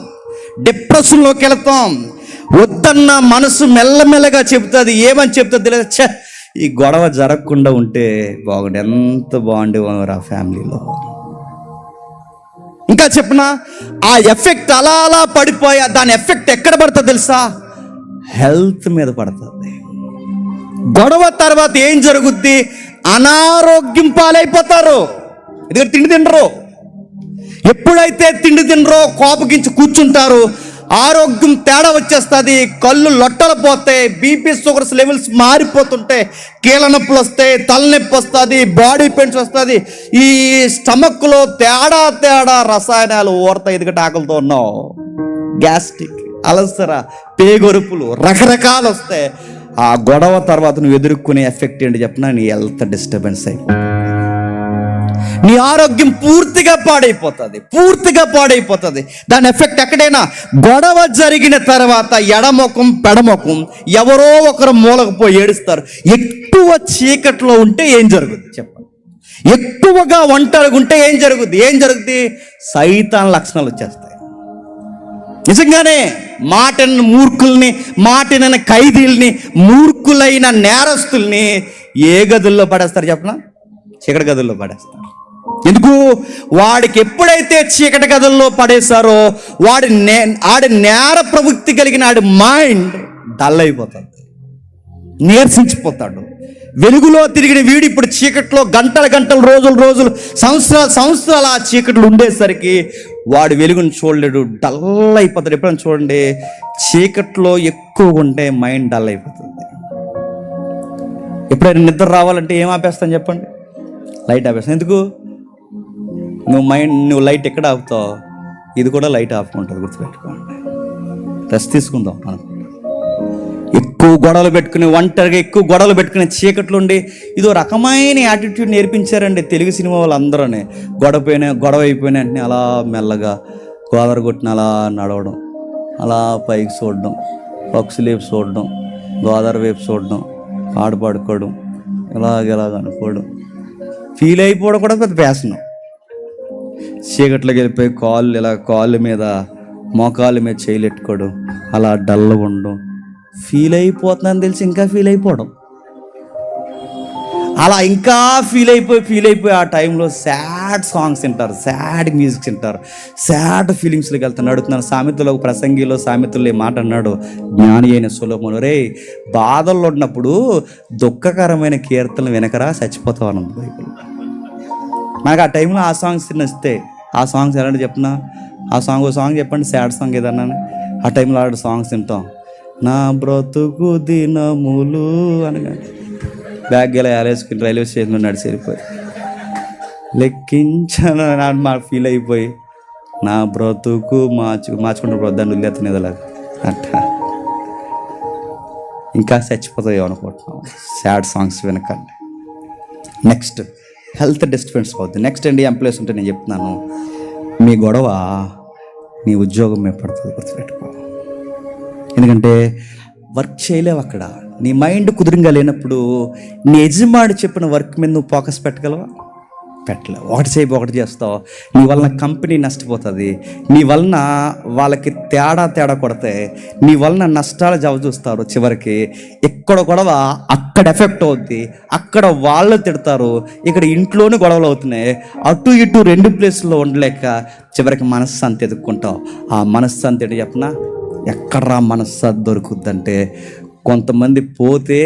డిప్రెషన్లోకి వెళతాం. వద్దన్న మనసు మెల్లమెల్లగా చెబుతుంది. ఏమని చెప్తుంది తెలియదు, ఛే ఈ గొడవ జరగకుండా ఉంటే బాగుండే, ఎంత బాగుండేవారు ఆ ఫ్యామిలీలో. ఇంకా చెప్పనా, ఆ ఎఫెక్ట్ అలా అలా పడిపోయా, దాని ఎఫెక్ట్ ఎక్కడ పడుతుంది తెలుసా? హెల్త్ మీద పడుతుంది. గొడవ తర్వాత ఏం జరుగుద్ది? అనారోగ్యం పాలైపోతారు. ఎందుకంటే తిండి తినరు. ఎప్పుడైతే తిండి తినరో, కోపగించి కూర్చుంటారు, ఆరోగ్యం తేడా వచ్చేస్తుంది. కళ్ళు లొట్టలు పోతాయి, బీపీ షుగర్స్ లెవెల్స్ మారిపోతుంటాయి, కీళ్ళ నొప్పులు వస్తాయి, తలనొప్పి వస్తుంది, బాడీ పెయిన్స్ వస్తుంది, ఈ స్టమక్లో తేడా తేడా రసాయనాలు ఊరతాయి. ఎందుకంటే ఆకలితో ఉన్నావు. గ్యాస్ట్రిక్, అల్సర, పేగొరుపులు రకరకాలు వస్తాయి. ఆ గొడవ తర్వాత నువ్వు ఎదుర్కొనే ఎఫెక్ట్ ఏంటి చెప్పినా, నీ హెల్త్ డిస్టర్బెన్స్ అయిపోతుంది, నీ ఆరోగ్యం పూర్తిగా పాడైపోతుంది. దాని ఎఫెక్ట్ ఎక్కడైనా, గొడవ జరిగిన తర్వాత ఎడముఖం పెడముఖం ఎవరో ఒకరు మూలకు పోయి ఏడుస్తారు. ఎక్కువ చీకట్లో ఉంటే ఏం జరుగుద్ది చెప్పండి? ఎక్కువగా ఒంటరిగా ఉంటే ఏం జరుగుద్ది? సైతాన్ లక్షణాలు వచ్చేస్తాయి. నిజంగానే మాటని మూర్ఖుల్ని, మాటనైన ఖైదీల్ని, మూర్ఖులైన నేరస్తుల్ని ఏ గదుల్లో పడేస్తారు చెప్పనా? చీకటి గదుల్లో పడేస్తారు. ఎందుకు? వాడికి ఎప్పుడైతే చీకటి గదుల్లో పడేశారో ఆడి నేర ప్రవృత్తి కలిగిన ఆడి మైండ్ డల్ అయిపోతుంది, నీరసించిపోతాడు. వెలుగులో తిరిగిన వీడు ఇప్పుడు చీకట్లో గంటలు రోజులు సంవత్సరాలు ఆ చీకట్లు ఉండేసరికి వాడు వెలుగును చూడలేడు, డల్ అయిపోతాడు. ఎప్పుడైనా చూడండి, చీకట్లో ఎక్కువగా ఉంటే మైండ్ డల్ అయిపోతుంది. ఎప్పుడైనా నిద్ర రావాలంటే ఏం ఆపేస్తాను చెప్పండి? లైట్ ఆపేస్తాను. ఎందుకు? నువ్వు లైట్ ఎక్కడ ఆపుతావు, ఇది కూడా లైట్ ఆపుకుంటుంది. గుర్తుపెట్టుకోండి. రెస్ట్ తీసుకుందాం అనుకుంటా. ఎక్కువ గొడవలు పెట్టుకుని, ఒంటరిగా ఎక్కువ గొడవలు పెట్టుకుని చీకట్లు ఉండి ఇదో రకమైన యాటిట్యూడ్ నేర్పించారండి తెలుగు సినిమా వాళ్ళందరూనే. గొడవ అయిపోయిన వెంటనే అలా మెల్లగా గోదావరి కొట్టిన అలా నడవడం, అలా పైకి చూడడం, పక్షులు వైపు చూడడం, గోదావరి వైపు చూడడం, ఆడపడుకోవడం, ఇలాగ అనుకోవడం, ఫీల్ అయిపోవడం కూడా పెద్ద ఫ్యాషన్. చీకట్లోకి వెళ్ళిపోయి కాళ్ళ మీద మోకాళ్ళ మీద చేయలెట్టుకోవడం, అలా డల్గా ఉండడం, ఫీల్ అయిపోతుందని తెలిసి ఇంకా ఫీల్ అయిపోవడం, అలా ఇంకా ఫీల్ అయిపోయి ఆ టైంలో సాడ్ సాంగ్స్ వింటారు, సాడ్ మ్యూజిక్స్ వింటారు, సాడ్ ఫీలింగ్స్లోకి వెళ్తాను. అడుగుతున్నాను, సామెతలో ప్రసంగిలో సామెతల్లో మాట అన్నాడు జ్ఞాని అయిన సొలొమోను, రే బాధల్లో ఉన్నప్పుడు దుఃఖకరమైన కీర్తనలు వినకరా చచ్చిపోతావు అన్నది బైబిల్. నాకు ఆ టైంలో ఆ సాంగ్స్ నచ్చితే, ఆ సాంగ్స్ ఎలాంటి చెప్పినా, ఓ సాంగ్ చెప్పండి, సాడ్ సాంగ్ ఏదన్నా. ఆ టైంలో ఆడ సాంగ్స్ వింటాం. నా బ్రతుకు దినములు అనగా బ్యాగ్ ఇలా వేసుకుని రైల్వే స్టేషన్లో నడిచి వెళ్ళిపోయి లెక్కించాను మా ఫీల్ అయిపోయి, నా బ్రతుకు మార్చుకుంటే బ్రద్దాన్ని వదిలేతనేది అలాగ అట్ట ఇంకా చచ్చిపోతాయో అనుకుంటున్నాం సాడ్ సాంగ్స్ వినకండి. నెక్స్ట్ హెల్త్ డిస్టర్బెన్స్ అవుతుంది. నెక్స్ట్ అండి, ఎంప్లాయీస్ ఉంటే నేను చెప్తున్నాను, మీ గొడవ నీ ఉద్యోగం మీద పడుతుంది. గుర్తుపెట్టుకో. ఎందుకంటే వర్క్ చేయలేవు అక్కడ. నీ మైండ్ కుదురుగా లేనప్పుడు నీ యజమాని చెప్పిన వర్క్ మీద నువ్వు ఫోకస్ పెట్టగలవా? పెట్టలేవు. ఒకటి చేస్తావు, నీ వలన కంపెనీ నష్టపోతుంది, నీ వలన వాళ్ళకి తేడా కొడితే నీ వలన నష్టాలు చూస్తారు. చివరికి ఎక్కడ గొడవ అక్కడ ఎఫెక్ట్ అవుద్ది, అక్కడ వాళ్ళు తిడతారు, ఇక్కడ ఇంట్లోనే గొడవలు అవుతున్నాయి. అటు ఇటు రెండు ప్లేసుల్లో ఉండలేక చివరికి మనశ్శాంతి ఎదుర్కొంటావు. ఆ మనశ్శాంతి ఏంటి చెప్పనా? ఎక్కడ్రా మనశ్శాంతి దొరుకుద్దంటే, కొంతమంది పోతే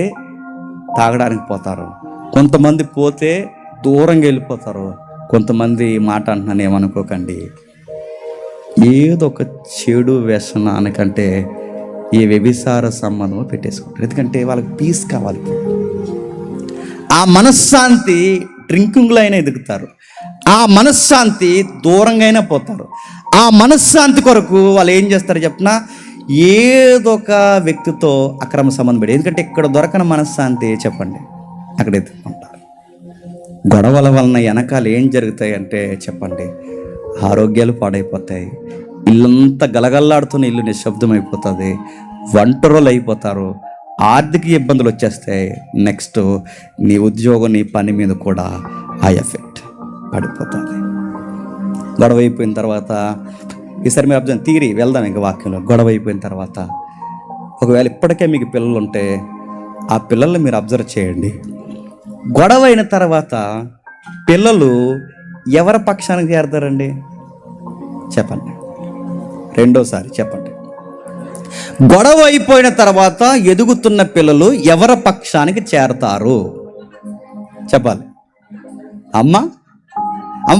తాగడానికి పోతారు, కొంతమంది పోతే దూరంగా వెళ్ళిపోతారు, కొంతమంది మాట అంటున్నాను ఏమనుకోకండి, ఏదో ఒక చెడు వ్యసనానికంటే ఈ వ్యభిచార సంబంధం పెట్టేసుకుంటారు. ఎందుకంటే వాళ్ళకి పీస్ కావాలి. ఆ మనశ్శాంతి డ్రింకింగ్లో అయినా ఎదుగుతారు, ఆ మనశ్శాంతి దూరంగా అయినా పోతారు. ఆ మనశ్శాంతి కొరకు వాళ్ళు ఏం చేస్తారు చెప్పినా, ఏదో ఒక వ్యక్తితో అక్రమ సంబంధం పెట్టి, ఎందుకంటే ఇక్కడ దొరకని మనశ్శాంతి చెప్పండి అక్కడ ఎత్తుకుంటారు. గొడవల వలన వెనకాల ఏం జరుగుతాయి అంటే చెప్పండి, ఆరోగ్యాలు పాడైపోతాయి, ఇల్లంతా గలగల్లాడుతున్న ఇల్లు నిశ్శబ్దం అయిపోతుంది, ఒంటరులు అయిపోతారు, ఆర్థిక ఇబ్బందులు వచ్చేస్తాయి. నెక్స్ట్ నీ ఉద్యోగం, నీ పని మీద కూడా ఆ ఎఫెక్ట్ పడిపోతుంది. గొడవ అయిపోయిన తర్వాత, ఈసారి మీరు అబ్జర్వ్ తీరి వెళ్దాం ఇంకా వాక్యంలో. గొడవ అయిపోయిన తర్వాత ఒకవేళ ఇప్పటికే మీకు పిల్లలు ఉంటే ఆ పిల్లల్ని మీరు అబ్జర్వ్ చేయండి. గొడవ అయిన తర్వాత పిల్లలు ఎవరి పక్షానికి చేరతారండి? చెప్పండి. రెండోసారి చెప్పండి. గొడవ అయిపోయిన తర్వాత ఎదుగుతున్న పిల్లలు ఎవరి పక్షానికి చేరతారు? చెప్పాలి. అమ్మ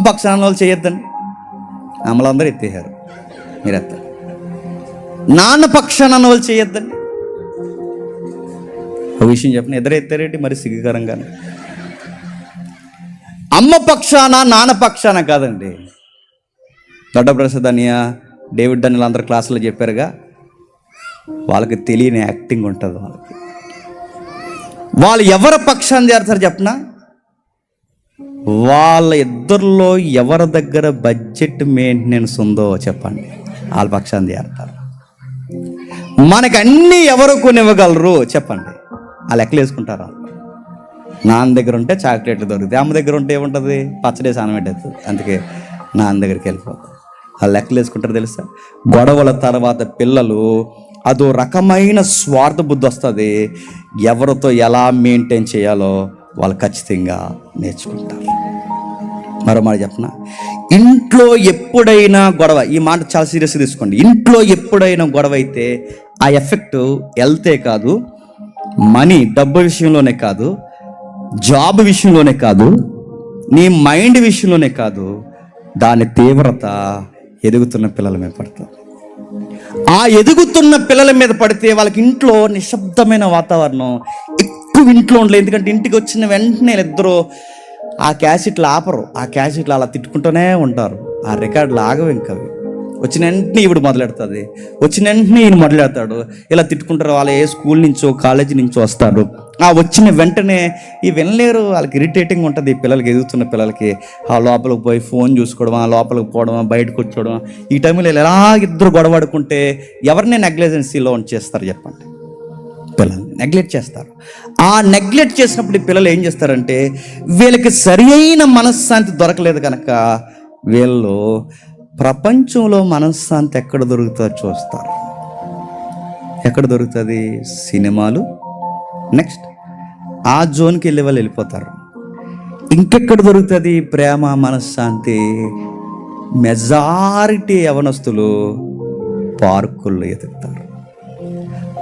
పక్షాన వాళ్ళు చేయొద్దండి. అమ్మలందరూ ఎత్తేసారు, మీరు ఎత్తారు. నాన్న పక్షాన వాళ్ళు చేయొద్దండి. ఒక విషయం చెప్పండి, ఇద్దరు ఎత్తారేంటి మరి సిగ్గుకరంగానే. అమ్మ పక్షాన నాన్న పక్షాన కాదండి. దొడ్డ ప్రసాద్ అనియ, డేవిడ్ డానియల్ అందరు క్లాసులో చెప్పారుగా, వాళ్ళకి తెలియని యాక్టింగ్ ఉంటుంది. వాళ్ళు ఎవరి పక్షాన్ని చేరతారు చెప్పనా? వాళ్ళ ఇద్దరిలో ఎవరి దగ్గర బడ్జెట్ మెయింటెనెన్స్ ఉందో చెప్పండి, వాళ్ళ పక్షాన్ని చేరతారు. మనకు అన్నీ ఎవరు కొనివ్వగలరు చెప్పండి, ఆ లెక్కలు వేసుకుంటారు. నాన్న దగ్గర ఉంటే చాక్లెట్లు దొరుకుతాయి, అమ్మ దగ్గర ఉంటే ఏముంటుంది, పచ్చడి సానం పెట్టేస్తుంది. అందుకే నాన్న దగ్గరికి వెళ్ళిపోతారు. ఆ లెక్కలు వేసుకుంటారు. తెలుసా, గొడవల తర్వాత పిల్లలు అదో రకమైన స్వార్థ బుద్ధి వస్తుంది. ఎవరితో ఎలా మెయింటైన్ చేయాలో వాళ్ళు ఖచ్చితంగా నేర్చుకుంటారు. మరో మాట చెప్పనా, ఇంట్లో ఎప్పుడైనా గొడవ, ఈ మాట చాలా సీరియస్గా తీసుకోండి. ఇంట్లో ఎప్పుడైనా గొడవ అయితే ఆ ఎఫెక్ట్ వెళ్తే కాదు, మనీ డబ్బు విషయంలోనే కాదు, జాబ్ విషయంలోనే కాదు, నీ మైండ్ విషయంలోనే కాదు, దాని తీవ్రత ఎదుగుతున్న పిల్లల మీద పడుతుంది. ఆ ఎదుగుతున్న పిల్లల మీద పడితే వాళ్ళకి ఇంట్లో నిశ్శబ్దమైన వాతావరణం, ఎక్కువ ఇంట్లో ఉండలేదు. ఎందుకంటే ఇంటికి వచ్చిన వెంటనే ఇద్దరు ఆ క్యాసెట్లు ఆపరు, ఆ క్యాసెట్లు అలా తిట్టుకుంటూనే ఉంటారు. ఆ రికార్డులు ఆగవు. ఇంకా వచ్చిన వెంటనే ఈవిడ మొదలెడుతుంది, వచ్చిన వెంటనే ఈయన మొదలెడతాడు. ఇలా తిట్టుకుంటారు. వాళ్ళు ఏ స్కూల్ నుంచో కాలేజీ నుంచో వస్తారు. ఆ వచ్చిన వెంటనే ఈ వినలేరు, వాళ్ళకి ఇరిటేటింగ్ ఉంటుంది. పిల్లలకి, ఎదుగుతున్న పిల్లలకి ఆ లోపలికి పోయి ఫోన్ చూసుకోవడం, ఆ లోపలికి పోవడం, బయటకు వచ్చేయడం. ఈ టైంలో ఎలా ఇద్దరు గొడవడుకుంటే ఎవరిని నెగ్లిజెన్సీలో ఉంచేస్తారు చెప్పండి? పిల్లల్ని నెగ్లెక్ట్ చేస్తారు. ఆ నెగ్లెక్ట్ చేసినప్పుడు ఈ పిల్లలు ఏం చేస్తారంటే, వీళ్ళకి సరి అయిన మనశ్శాంతి దొరకలేదు కనుక వీళ్ళు ప్రపంచంలో మనశ్శాంతి ఎక్కడ దొరుకుతుందో చూస్తారు. ఎక్కడ దొరుకుతుంది? సినిమాలు. నెక్స్ట్ ఆ జోన్కి వెళ్ళే వాళ్ళు వెళ్ళిపోతారు. ఇంకెక్కడ దొరుకుతుంది ప్రేమ, మనశ్శాంతి? మెజారిటీ యవనస్తులు పార్కుల్లో ఎదుగుతారు.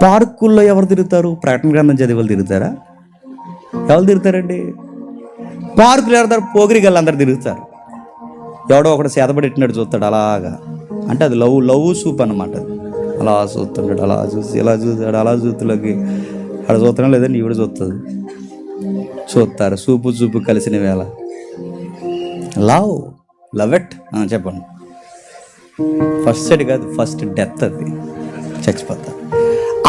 పార్కుల్లో ఎవరు తిరుగుతారు? ప్రకటన గ్రంథం చదివి వాళ్ళు తిరుగుతారా? ఎవరు తిరుగుతారండి? పార్కులు ఎవరు? పోగిరిగల్లు అందరు తిరుగుతారు. ఎవడో ఒకడు చేతబడి ఎట్టినట్టు చూస్తాడు అలాగా. అంటే అది లవ్ సూప్ అన్నమాట. అది అలా చూస్తుంటాడు, అలా చూసి ఇలా చూస్తాడు, అలా చూతులకి అక్కడ చూస్తున్నాం లేదండి, ఈవిడ చూస్తుంది. చూస్తారు చూపు కలిసిన వేళ. లవ్ ఇట్ చెప్పండి. ఫస్ట్ సైడ్ కాదు, ఫస్ట్ డెత్. అది చచ్చిపోతారు.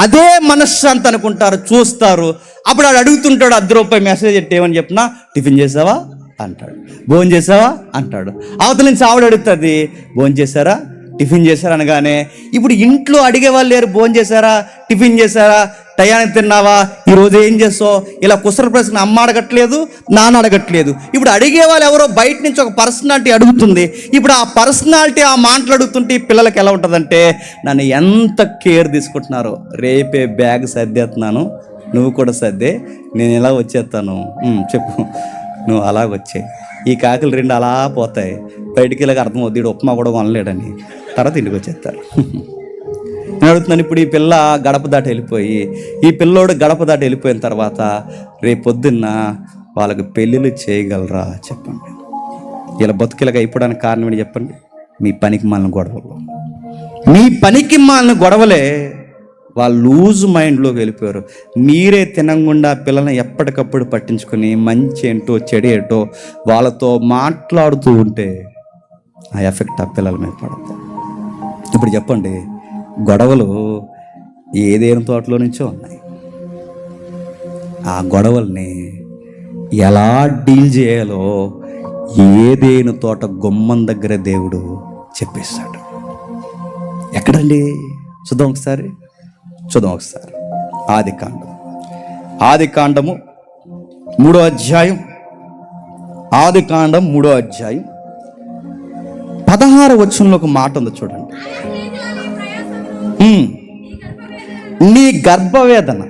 అదే మనశ్శాంతి అనుకుంటారు, చూస్తారు. అప్పుడు వాడు అడుగుతుంటాడు, ₹10 మెసేజ్ ఎట్టి ఏమని చెప్పినా, టిఫిన్ చేసావా అంటాడు, భోజనం చేసావా అంటాడు. అవతల నుంచి ఆవిడ అడుగుతుంది, భోజనం చేశారా, టిఫిన్ చేశారా అనగానే ఇప్పుడు ఇంట్లో అడిగే వాళ్ళు లేరు. భోజనం చేశారా, టిఫిన్ చేశారా, టయానికి తిన్నావా, ఈరోజు ఏం చేస్తావు, ఇలా కుసర ప్రశ్న అమ్మ అడగట్లేదు, నాన్న అడగట్లేదు. ఇప్పుడు అడిగే వాళ్ళు ఎవరో బయట నుంచి ఒక పర్సనాలిటీ అడుగుతుంది. ఇప్పుడు ఆ పర్సనాలిటీ ఆ మాటలు అడుగుతుంటే పిల్లలకి ఎలా ఉంటుందంటే, నన్ను ఎంత కేర్ తీసుకుంటున్నారో, రేపే బ్యాగ్ సర్దేస్తున్నాను, నువ్వు కూడా సర్దే, నేను ఇలా వచ్చేస్తాను, చెప్పు, నువ్వు అలా వచ్చాయి. ఈ కాకులు 2 అలా పోతాయి. బయటికి వెళ్ళక అర్థం అవుద్ది, ఉప్మా కూడా కొనలేడని. తర్వాత ఇంటికి వచ్చేస్తారు. నేను అడుగుతున్నాను, ఇప్పుడు ఈ పిల్ల గడప దాటి వెళ్ళిపోయి, ఈ పిల్లోడు గడప దాటి వెళ్ళిపోయిన తర్వాత రేపు పొద్దున్న వాళ్ళకి పెళ్ళిళ్ళు చేయగలరా చెప్పండి? ఇలా బతుకులగా అయిపోవడానికి కారణం ఏంటి చెప్పండి? మీ పనికి మాలిన గొడవలు. మీ పనికి మాలిన గొడవలే వాళ్ళు లూజ్ మైండ్లోకి వెళ్ళిపోయారు. మీరే తినకుండా పిల్లల్ని ఎప్పటికప్పుడు పట్టించుకొని మంచి ఏంటో చెడు ఏంటో వాళ్ళతో మాట్లాడుతూ ఉంటే ఆ ఎఫెక్ట్ ఆ పిల్లల మీద పడుతుంది. ఇప్పుడు చెప్పండి, గొడవలు ఏదేను తోటలో నుంచో ఉన్నాయి. ఆ గొడవల్ని ఎలా డీల్ చేయాలో ఏదేను తోట గుమ్మం దగ్గర దేవుడు చెప్పేస్తాడు. ఎక్కడండి? చూద్దాం ఒకసారి. ఆదికాండము 3వ అధ్యాయం. ఆదికాండం 3వ అధ్యాయం 16వ వచనంలో ఒక మాట ఉంది చూడండి. నీ గర్భవేదన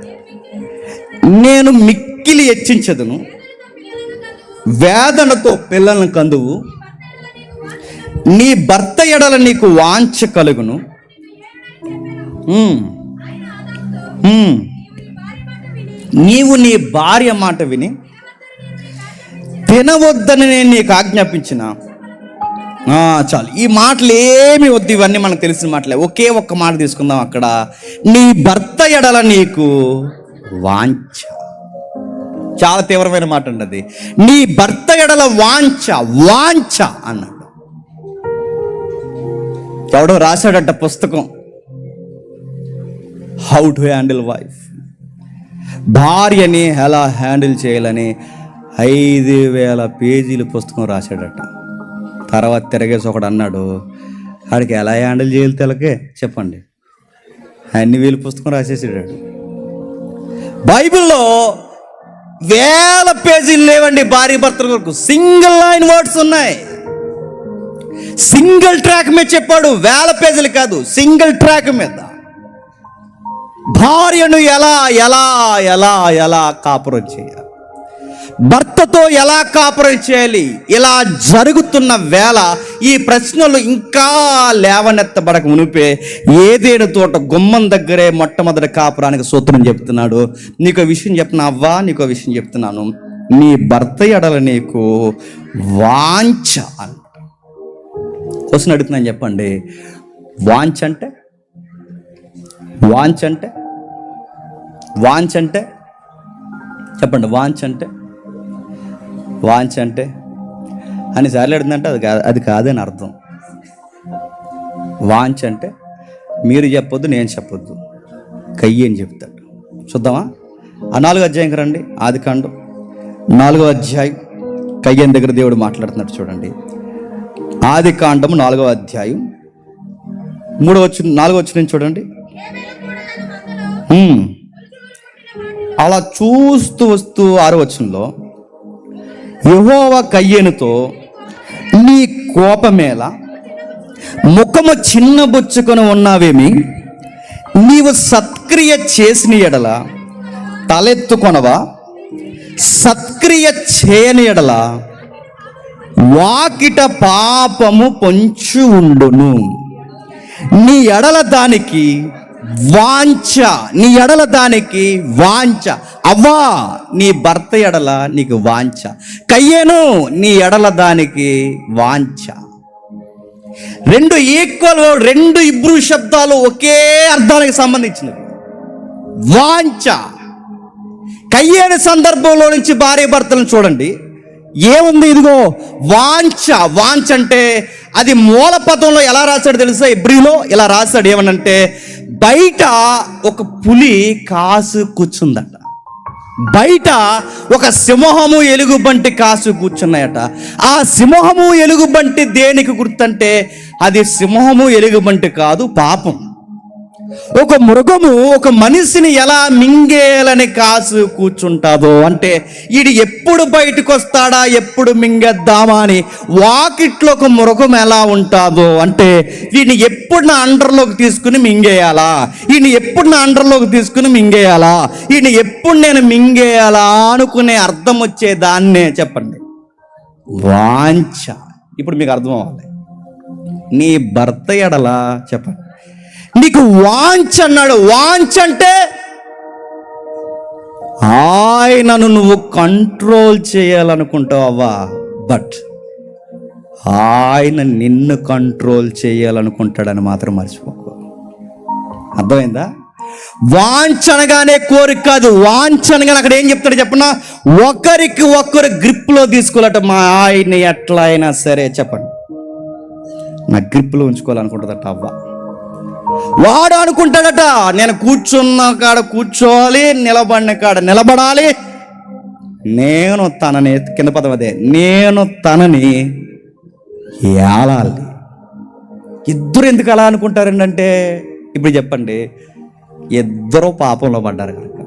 నేను మిక్కిలి హెచ్చించదును, వేదనతో పిల్లలను కందువు, నీ భర్త ఎడల నీకు వాంఛ కలుగును. నీవు నీ భార్య మాట విని తినవద్దని నేను నీకు ఆజ్ఞాపించిన. చాలు, ఈ మాటలు ఏమి వద్దు, ఇవన్నీ మనకు తెలిసిన మాటలే. ఒకే ఒక్క మాట తీసుకుందాం అక్కడ. నీ భర్త ఎడల నీకు వాంఛ. చాలా తీవ్రమైన మాట ఉన్నది. నీ భర్త ఎడల వాంఛ, వాంఛ అన్నాడు. ఎవడో రాశాడట పుస్తకం, హౌ టు హ్యాండిల్ వైఫ్, భార్యని ఎలా హ్యాండిల్ చేయాలని 5,000 పేజీల పుస్తకం రాశాడట. తర్వాత తిరగేసి ఒకడు అన్నాడు, వాడికి ఎలా హ్యాండిల్ చేయాలి తెలకే చెప్పండి, అన్ని వేలు పుస్తకం రాసేసాడు. బైబిల్లో 1000 పేజీలు లేవండి భార్య భర్తల కొరకు, సింగిల్ లైన్ వర్డ్స్ ఉన్నాయి. సింగిల్ ట్రాక్ మీద చెప్పాడు, 1000 పేజీలు కాదు, సింగిల్ ట్రాక్ మీద భార్యను ఎలా ఎలా ఎలా ఎలా కాపురం చేయాలి, భర్తతో ఎలా కాపురం చేయాలి. ఇలా జరుగుతున్న వేళ ఈ ప్రశ్నలు ఇంకా లేవనెత్తబడక మునిపే ఏదేను తోట గుమ్మం దగ్గరే మొట్టమొదటి కాపురానికి సూత్రం చెప్తున్నాడు. నీకు విషయం చెప్తున్నా అవ్వా, నీకు విషయం చెప్తున్నాను, నీ భర్త ఎడల నీకు వాంఛ అంట. క్వశ్చన్ అడుగుతున్నాను, చెప్పండి, వాంఛ అంటే? వాంఛ అంటే? వాంఛ అంటే చెప్పండి, వాంఛ అంటే? వాంఛ అంటే అన్నిసార్లు అడుగుతుందంటే అది కాదని అర్థం. వాంఛ అంటే మీరు చెప్పొద్దు, నేను చెప్పొద్దు, కయ్యి అని చెప్తాడు. చూద్దామా? ఆ 4వ అధ్యాయంకి రండి. ఆదికాండం 4వ అధ్యాయం కయ్యని దగ్గర దేవుడు మాట్లాడుతున్నాడు. చూడండి, ఆదికాండం 4వ అధ్యాయం 4వ వచనం చూడండి. అలా చూస్తూ వస్తూ 6వ వచనంలో, యెహోవా కయ్యనుతో, నీ కోపమేలా, ముఖము చిన్నబుచ్చుకొని ఉన్నావేమి, నీవు సత్క్రియ చేసిన ఎడల తలెత్తుకొనవా, సత్క్రియ చేయని ఎడల వాకిట పాపము పొంచి ఉండును. నీ ఎడల దానికి వాంఛ, నీ ఎడల దానికి వాంఛ. అవ్వా, నీ భర్త ఎడల నీకు వాంఛ. కయ్యేను, నీ ఎడల దానికి వాంఛ. 2 ఈక్వల్, 2 ఇబ్రూ శబ్దాలు ఒకే అర్థానికి సంబంధించినవి. వాంఛ. కయ్యేని సందర్భంలో నుంచి భార్య భర్తలను చూడండి, ఏముంది? ఇదిగో వాంఛ. వాంఛ అంటే అది మూల పదంలో ఎలా రాశాడు తెలుసా? ఇబ్రీలో ఇలా రాశాడు, ఏమనంటే, బయట ఒక పులి కాసు కూర్చుందట, బయట ఒక సింహము ఎలుగుబంటి కాసు కూర్చున్నాయట. ఆ సింహము ఎలుగుబంటి దేనికి గుర్తంటే అది సింహము ఎలుగుబంటి కాదు, పాపం. ఒక మృగము ఒక మనిషిని ఎలా మింగేయాలని కాసు కూర్చుంటాదో, అంటే ఈడు ఎప్పుడు బయటకు వస్తాడా, ఎప్పుడు మింగేద్దామా అని వాకిట్లో ఒక మృగం ఎలా ఉంటాదో, అంటే వీడిని ఎప్పుడు నా అండర్లోకి తీసుకుని మింగేయాలా, ఈయన ఎప్పుడు నా అండర్లోకి తీసుకుని మింగేయాలా, ఈయన ఎప్పుడు నేను మింగేయాలా అనుకునే అర్థం వచ్చే దాన్నే చెప్పండి వాంఛ. ఇప్పుడు మీకు అర్థం అవ్వాలి. నీ భర్త ఎడలా చెప్పండి నీకు వాంఛ అన్నాడు. వాంఛ అంటే ఆయనను నువ్వు కంట్రోల్ చేయాలనుకుంటావా, బట్ ఆయన నిన్ను కంట్రోల్ చేయాలనుకుంటాడని మాత్రం మర్చిపోకు. అర్థమైందా? వాంఛ అనగానే కోరిక కాదు. వాంఛ అనగానే అక్కడ ఏం చెప్తాడు చెప్పన్నా, ఒకరికి ఒకరు గ్రిప్లో తీసుకోవాలట. మా ఆయన్ని ఎట్లా అయినా సరే చెప్పండి నా గ్రిప్లో ఉంచుకోవాలనుకుంటుందట అవ్వ. వాడు అనుకుంటాడట, నేను కూర్చున్న కాడ కూర్చోవాలి, నిలబడిన కాడ నిలబడాలి, నేను తనని, కింద పదం అదే, నేను తనని ఏలాలి. ఇద్దరు ఎందుకు అలా అనుకుంటారండి అంటే, ఇప్పుడు చెప్పండి, ఇద్దరు పాపంలో పడ్డారు కనుక.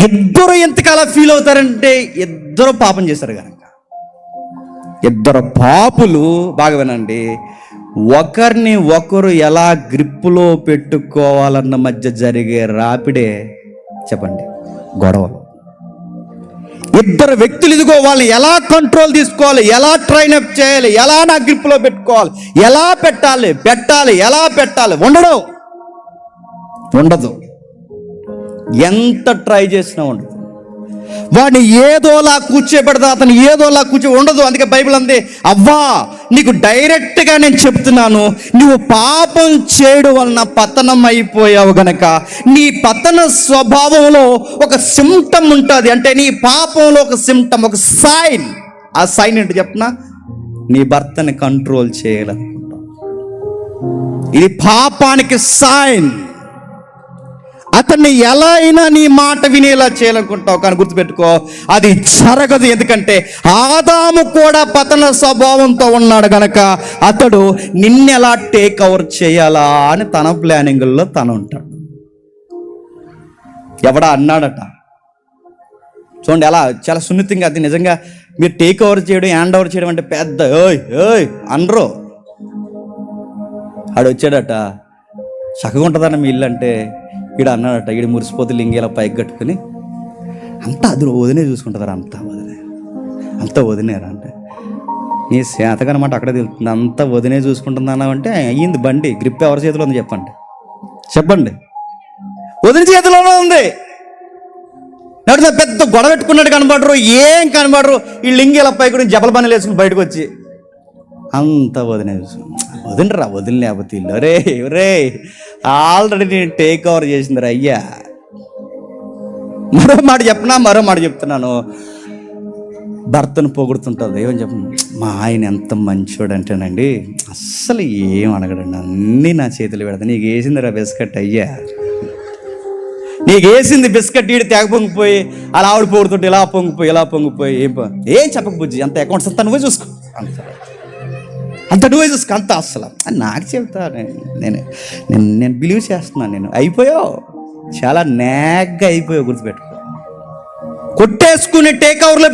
ఇద్దరు ఎందుకు అలా ఫీల్ అవుతారంటే, ఇద్దరు పాపం చేశారు కనుక. ఇద్దరు పాపులు, బాగా వినండి, ఒకరిని ఒకరు ఎలా గ్రిప్పులో పెట్టుకోవాలన్న మధ్య జరిగే రాపిడే చెప్పండి గొడవలు. ఇద్దరు వ్యక్తులు ఇదిగో వాళ్ళని ఎలా కంట్రోల్ తీసుకోవాలి, ఎలా ట్రైన్ అప్ చేయాలి, ఎలా నా గ్రిప్లో పెట్టుకోవాలి, ఎలా పెట్టాలి ఎలా పెట్టాలి ఉండదు. ఎంత ట్రై చేసినా ఉండదు. వాడిని ఏదోలా కూర్చోబెడతా, అతను ఏదోలా ఉండదు. అందుకే బైబిల్ అంది, అవ్వా నీకు డైరెక్ట్గా నేను చెప్తున్నాను, నువ్వు పాపం చేయడం వలన పతనం అయిపోయావు గనక నీ పతన స్వభావంలో ఒక సిమ్టమ్ ఉంటుంది. అంటే నీ పాపంలో ఒక సిమ్టమ్, ఒక సైన్. ఆ సైన్ ఏంటి చెప్పనా? నీ భర్తని కంట్రోల్ చేయాలనుకుంటావు. ఇది పాపానికి సైన్. అతన్ని ఎలా అయినా నీ మాట వినేలా చేయాలనుకుంటావు, కానీ గుర్తుపెట్టుకో అది జరగదు. ఎందుకంటే ఆదాము కూడా పతన స్వభావంతో ఉన్నాడు గనక అతడు నిన్నెలా టేక్ ఓవర్ చేయాలా అని తన ప్లానింగ్లో తను ఉంటాడు. ఎవడా అన్నాడట చూడండి, అలా చాలా సున్నితంగా. అది నిజంగా మీరు టేక్ ఓవర్ చేయడం, హ్యాండ్ ఓవర్ చేయడం అంటే పెద్ద ఓయ్ అనరు. ఆడు వచ్చాడట, చక్కగా ఉంటుందన్న మీ ఇల్లు అంటే ఈడు అన్నాడట, ఈడు మురిసిపోతే లింగేలా పైకి కట్టుకుని అంతా అది వదినే చూసుకుంటుందారా, అంతా వదినేరా అంటే నీ శాతకనమాట అక్కడే తెలుస్తుంది. అంతా వదినే చూసుకుంటుందన్నావంటే అయ్యింది బండి. గ్రిప్ ఎవరి చేతిలో ఉంది చెప్పండి వదిన చేతిలోనే ఉంది. నడుచు పెద్ద గొడవ పెట్టుకున్నట్టు కనబడరు, ఏం కనబడరు. ఈ లింగేలా పైకి కూడా జపల పనులు వేసుకుని బయటకు వచ్చి అంత వదిన వదినరా, వదిన లేకపోతే ఇల్లు రే ఆల్రెడీ నేను టేక్ ఓవర్ చేసిందిరా అయ్యా. మరో మాట చెప్తున్నాను. భర్తను పొగుడుతుంటుంది, ఏమని చెప్పను, మా ఆయన ఎంత మంచోడు అంటేనండి అస్సలు ఏం అడగడండి, అన్నీ నా చేతులు పెడతా. నీకు వేసిందిరా బిస్కెట్ అయ్యా, నీకు వేసింది బిస్కెట్. ఈడు తెగ పొంగిపోయి అలా ఆవిడ పొగుడుతుంటే ఇలా పొంగిపోయి ఏం చెప్పక బుజ్జి, అంత అకౌంట్స్ అంతా నువ్వే చూసుకో, అంత నువ్వే చూసుకో, అంత అస్సలు నాకు చెప్తా. నేను బిలీవ్ చేస్తున్నాను. నేను అయిపోయావు, చాలా నాగ్గా అయిపోయావు. గుర్తుపెట్టుకో, కొట్టేసుకుని టేక్ ఓవర్లో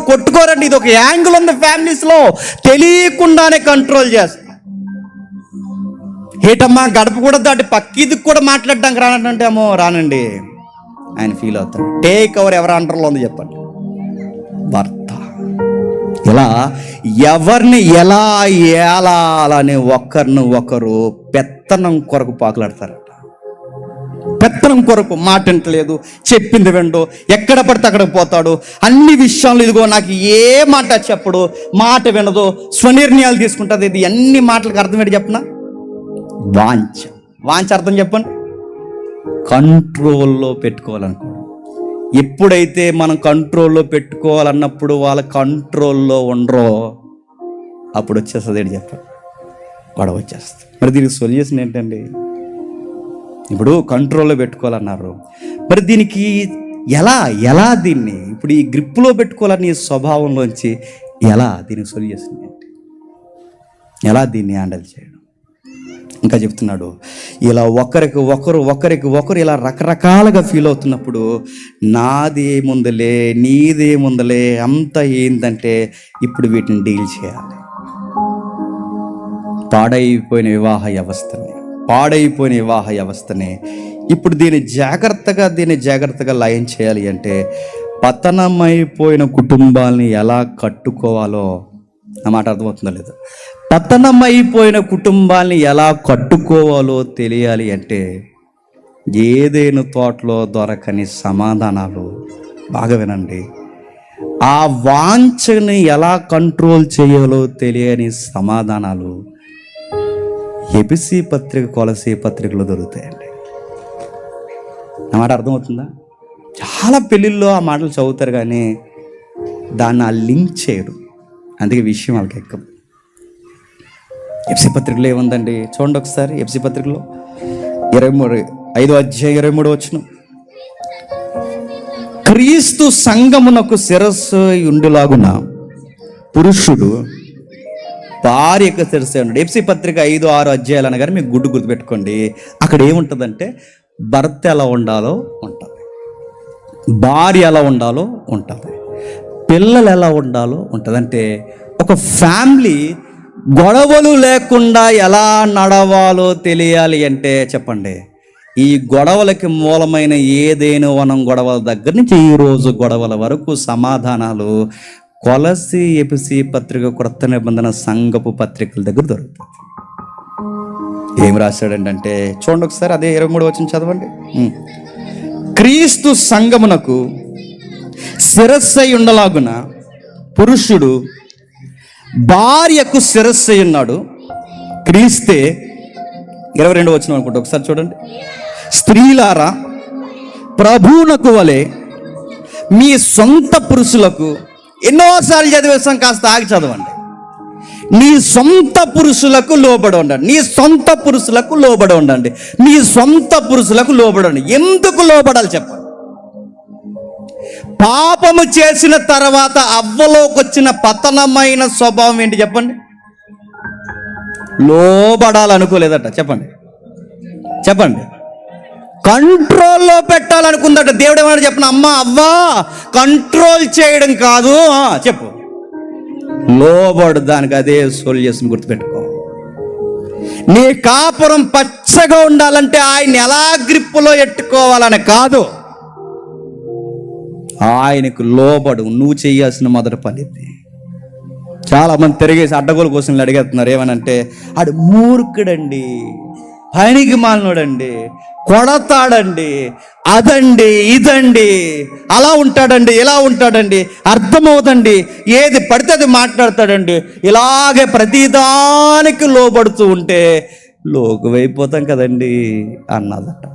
కొట్టుకోరండి. ఇది ఒక యాంగిల్ ఉంది ఫ్యామిలీస్లో, తెలియకుండానే కంట్రోల్ చేస్తా. ఏటమ్మా గడప కూడా దాటి పక్కీది కూడా మాట్లాడడానికి రానంటే ఏమో రానండి ఆయన ఫీల్ అవుతాడు. టేక్ ఓవర్ ఎవరు అండర్లో ఉంది చెప్పండి? భర్త. ఇలా ఎవరిని ఎలా ఏలాలని ఒకరు పెత్తనం కొరకు పాకులాడతారట. పెత్తనం కొరకు మాట వింటలేదు, చెప్పింది వెండు, ఎక్కడ పడితే అక్కడికి పోతాడు. అన్ని విషయాలు ఇదిగో నాకు ఏ మాట చెప్పడు, మాట వినదు, స్వనిర్ణయాలు తీసుకుంటుంది. ఇది అన్ని మాటలకు అర్థం ఏంటి చెప్పనా? వాంఛ అర్థం చెప్పండి. కంట్రోల్లో పెట్టుకోవాలనుకోండి. ఎప్పుడైతే మనం కంట్రోల్లో పెట్టుకోవాలన్నప్పుడు వాళ్ళ కంట్రోల్లో ఉండరో అప్పుడు వచ్చేస్తుంది. ఏంటి చెప్పండి? గొడవ వచ్చేస్తుంది. మరి దీనికి సొల్యూషన్ ఏంటండి? ఇప్పుడు కంట్రోల్లో పెట్టుకోవాలన్నారు, మరి దీనికి ఎలా దీన్ని ఇప్పుడు ఈ గ్రిప్లో పెట్టుకోవాలని స్వభావంలోంచి దీనికి సొల్యూషన్ ఏంటి? ఎలా దీన్ని హ్యాండిల్ చేయడం? ఇంకా చెప్తున్నాడు, ఇలా ఒకరికి ఒకరు ఇలా రకరకాలుగా ఫీల్ అవుతున్నప్పుడు నాదేముందలే నీదేముందలే అంతా ఏంటంటే ఇప్పుడు వీటిని డీల్ చేయాలి. పాడైపోయిన వివాహ వ్యవస్థని ఇప్పుడు దీన్ని జాగ్రత్తగా లయం చేయాలి అంటే పతనమైపోయిన కుటుంబాలని ఎలా కట్టుకోవాలో నా మాట అర్థమవుతుందో లేదు. పతనమైపోయిన కుటుంబాన్ని ఎలా కట్టుకోవాలో తెలియాలి అంటే ఏదేను తోటలో దొరకని సమాధానాలు. బాగా వినండి. ఆ వాంఛని ఎలా కంట్రోల్ చేయాలో తెలియని సమాధానాలు ఎబిసి పత్రిక, కొలసీ పత్రికలో దొరుకుతాయండి. నా మాట అర్థమవుతుందా? చాలా పెళ్ళిళ్ళు ఆ మాటలు చదువుతారు కానీ దాన్ని ఆ లింక్ చేయరు. అందుకే విషయం వాళ్ళకి ఎక్కదు. ఎఫ్సి పత్రికలో ఏముందండి చూడండి ఒకసారి. ఎఫ్సి పత్రికలో 5:23 క్రీస్తు సంఘమునకు శిరస్సు ఉండులాగున పురుషుడు భార్యకు శిరస్సు ఉన్నాడు. ఎఫ్సి పత్రిక 5-6 అధ్యాయాలు అనగానే మీకు గుర్తుపెట్టుకోండి. అక్కడ ఏముంటుందంటే భర్త ఎలా ఉండాలో ఉంటుంది, భార్య ఎలా ఉండాలో ఉంటుంది, పిల్లలు ఎలా ఉండాలో ఉంటుంది. అంటే ఒక ఫ్యామిలీ గొడవలు లేకుండా ఎలా నడవాలో తెలియాలి అంటే చెప్పండి ఈ గొడవలకి మూలమైన ఏదైనా వనం గొడవల దగ్గర నుంచి ఈ రోజు గొడవల వరకు సమాధానాలు కొలసి ఎపిసి పత్రిక క్రొత్త నిబంధన సంఘపు పత్రికల దగ్గర దొరుకుతుంది. ఏం రాశాడంటే చూడండి ఒకసారి, అదే 23 వచనం చదవండి. క్రీస్తు సంఘమునకు శిరస్సై ఉండలాగున పురుషుడు భార్యకు శిరస్సై ఉన్నాడు. క్రీస్తే 22 వచనం అనుకుంటా, ఒకసారి చూడండి. స్త్రీలారా ప్రభువునకు వలె మీ సొంత పురుషులకు, ఎన్నోసార్లు చదివేస్తాం, కాస్త ఆగి చదవండి. నీ సొంత పురుషులకు లోబడి ఉండండి. నీ సొంత పురుషులకు లోబడి ఉండండి. నీ సొంత పురుషులకు లోబడండి. ఎందుకు లోబడాలి చెప్పండి? పాపము చేసిన తర్వాత అవ్వలోకి వచ్చిన పతనమైన స్వభావం ఏంటి చెప్పండి? లోబడాలనుకోలేదట. చెప్పండి చెప్పండి. కంట్రోల్లో పెట్టాలనుకుందట. దేవుడు ఏమన్నా చెప్పిన, అమ్మ అవ్వా కంట్రోల్ చేయడం కాదు, చెప్పు, లోబడు. దానికి అదే సొల్యూషన్ గుర్తుపెట్టుకో. నీ కాపురం పచ్చగా ఉండాలంటే ఆయన ఎలా గ్రిప్పులో ఎట్టుకోవాలని కాదు, ఆయనకు లోబడు. నువ్వు చేయాల్సిన మొదటి పని ఇది. చాలా మంది తిరిగేసి అడ్డగోలు కోసం అడిగేస్తున్నారు. ఏమనంటే ఆడు మూర్ఖుడండి, పనికి మాలినోడండి, కొడతాడండి, అదండి ఇదండి, అలా ఉంటాడండి, ఇలా ఉంటాడండి, అర్థమవుతండి, ఏది పడితే అది మాట్లాడతాడండి. ఇలాగే ప్రతిదానికి లోబడుతూ ఉంటే లోకువైపోతాం కదండి అన్నదట.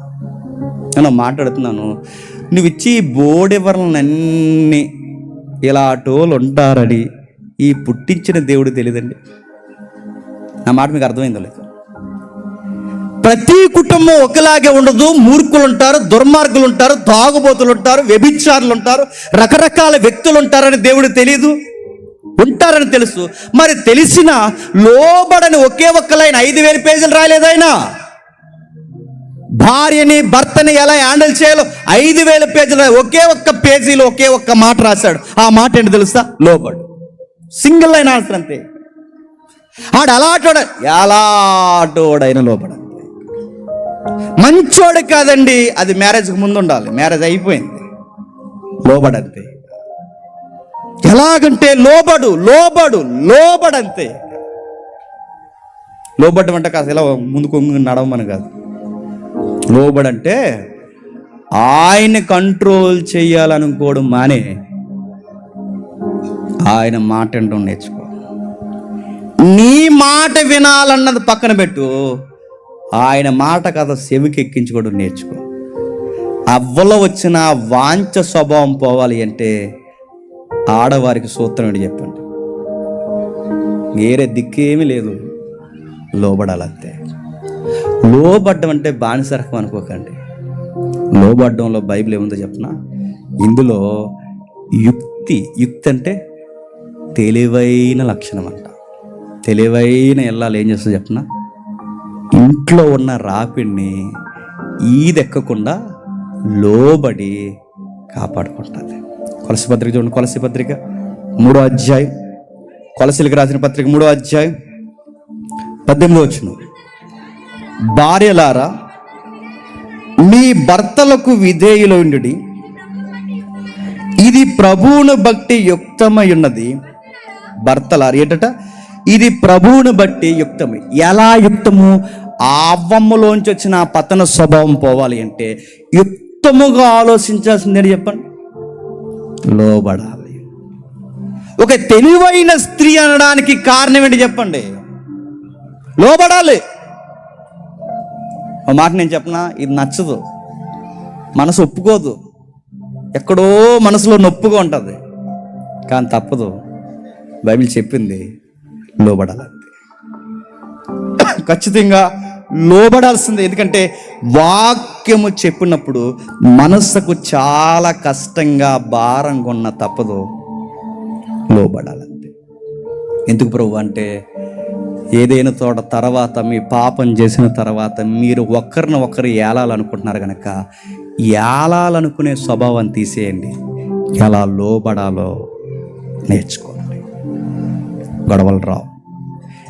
నేను మాట్లాడుతున్నాను, నువ్వు ఇచ్చి బోడెవరలన్నీ ఇలా టోలు ఉంటారని ఈ పుట్టించిన దేవుడు తెలియదండి. నా మాట మీకు అర్థమైందో లేదు? ప్రతి కుటుంబం ఒకలాగే ఉండదు. మూర్ఖులు ఉంటారు, దుర్మార్గులు ఉంటారు, తాగుబోతులు ఉంటారు, వ్యభిచారులు ఉంటారు, రకరకాల వ్యక్తులు ఉంటారని దేవుడు తెలియదు? ఉంటారని తెలుసు. మరి తెలిసిన లోబడని ఒకే ఒక్క లైన్ 5000 పేజీలు రాయలేదు ఆయన. భార్యని భర్తని ఎలా హ్యాండిల్ చేయాలో 5000 పేజీలు ఒకే ఒక్క పేజీలో ఒకే ఒక్క మాట రాశాడు. ఆ మాట ఏంటి తెలుసా? లోబడు. సింగిల్ లైన్ ఆన్సర్ అంతే. ఆడు ఎలాటోడైన లోబడ. మంచోడు కాదండి, అది మ్యారేజ్కి ముందు ఉండాలి, మ్యారేజ్ అయిపోయింది. లోబడంతే. ఎలాగంటే లోబడు లోబడు లోబడంతే. లోబడ్డం అంటే కాస్త ఇలా ముందు కొంగు నడవమని కాదు. లోబడంటే ఆయన కంట్రోల్ చేయాలనుకోవడం మానే ఆయన మాట వినడం నేర్చుకో. నీ మాట వినాలన్నది పక్కన పెట్టు, ఆయన మాట కథ చెవికి ఎక్కించుకోవడం నేర్చుకో. అవ్వలో వచ్చిన వాంఛ స్వభావం పోవాలి అంటే ఆడవారికి సూత్రం ఏంటి చెప్పండి? వేరే దిక్కేమీ లేదు, లోబడాలంతే. లోబడ్డం అంటే బానిసరకం అనుకోకండి. లోబడ్డంలో బైబిల్ ఏముందో చెప్పనా? ఇందులో యుక్తి అంటే తెలివైన లక్షణం అంట. తెలివైన ఇల్లాలు ఏం చేస్తుందో చెప్పనా? ఇంట్లో ఉన్న రాపిడిని ఈదెక్కకుండా లోబడి కాపాడుకుంటుంది. కొలసి పత్రిక చూడండి, కొలసి పత్రిక 3వ అధ్యాయం, కొలసీలకు రాసిన పత్రిక 3వ అధ్యాయం 18వ వచనం. భార్యలారా మీ భర్తలకు విధేయులయుండుడి, ఇది ప్రభువును బట్టి యుక్తమై ఉన్నది. భర్తలారా ఏటట? ఇది ప్రభువును బట్టి యుక్తమై. ఎలా యుక్తము? అవ్వమ్మలోంచి వచ్చిన ఆ పతన స్వభావం పోవాలి అంటే యుక్తముగా ఆలోచించాల్సిందని చెప్పండి. లోబడాలి. ఒక తెలివైన స్త్రీ అనడానికి కారణం ఏంటి చెప్పండి? లోబడాలి. ఒక మాట నేను చెప్పనా, ఇది నచ్చదు, మనసు ఒప్పుకోదు, ఎక్కడో మనసులో నొప్పుగా ఉంటుంది, కానీ తప్పదు. బైబిల్ చెప్పింది లోబడాలి. ఖచ్చితంగా లోబడాల్సిందే. ఎందుకంటే వాక్యము చెప్పినప్పుడు మనస్సుకు చాలా కష్టంగా భారంగా ఉన్న తప్పదు, లోబడాలంతే. ఎందుకు ప్రభు అంటే ఏదైనా తోట తర్వాత మీ పాపం చేసిన తర్వాత మీరు ఒకరిని ఒకరు ఏలాలనుకుంటున్నారు కనుక ఏలాలనుకునే స్వభావం తీసేయండి. ఎలా లోబడాలో నేర్చుకోండి. గొడవలు రావు.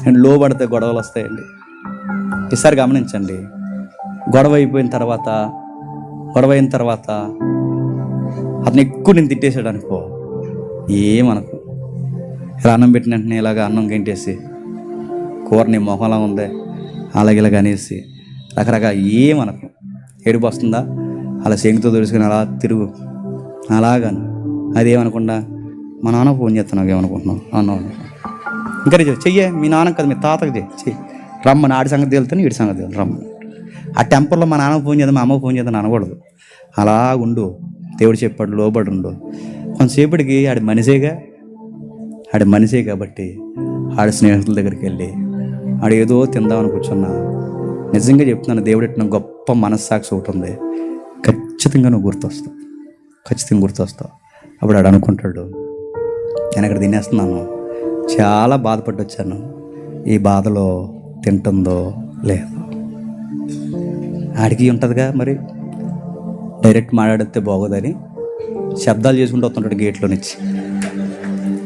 అండ్ లోబడితే గొడవలు వస్తాయండి. ఈసారి గమనించండి, గొడవ అయిన తర్వాత అతను ఎక్కువ నేను తిట్టేసాడు అనుకో, ఏమనుకో. ఇలా అన్నం పెట్టిన వెంటనే ఇలాగ అన్నం గంటేసి కూర నీ మొహంలా ఉంది అలాగే ఇలాగ అనేసి రకరకాల ఏమనకు. ఏడుపు వస్తుందా అలా శంకుతో తెలుసుకుని అలా తిరుగు అలాగను. అదేమనకుండా మా నాన్న ఫోన్ చేస్తున్నావు ఏమనుకుంటున్నావు అన్నావు. ఇంకా చెయ్యే, మీ నాన్న కదా మీ తాతకు చెయ్యి రమ్మని. ఆడి సంగతి తెలుతాను వీడి సంగతి తెలుతాను రమ్మని. ఆ టెంపర్లో మా నాన్న ఫోన్ చేద్దాం మా అమ్మ ఫోన్ చేద్దాం అనకూడదు. అలా ఉండు, దేవుడు చెప్పాడు లోబడి ఉండు. కొంతసేపటికి ఆడి మనిషే కాబట్టి ఆడి స్నేహితుల దగ్గరికి వెళ్ళి ఆడు ఏదో తిందామని కూర్చున్నా. నిజంగా చెప్తున్నాను, దేవుడు ఎట్టిన గొప్ప మనస్సాక్షి ఒకటి ఉంది. ఖచ్చితంగా నువ్వు గుర్తొస్తావు. అప్పుడు ఆడు అనుకుంటాడు, నేను ఇక్కడ తినేస్తున్నాను, చాలా బాధపడి వచ్చాను, ఈ బాధలో తింటుందో లేదో. ఆడికి ఉంటుందిగా మరి, డైరెక్ట్ మాట్లాడితే బాగోదని శబ్దాలు చేసుకుంటూ వస్తుంటాడు గేట్లో నుంచి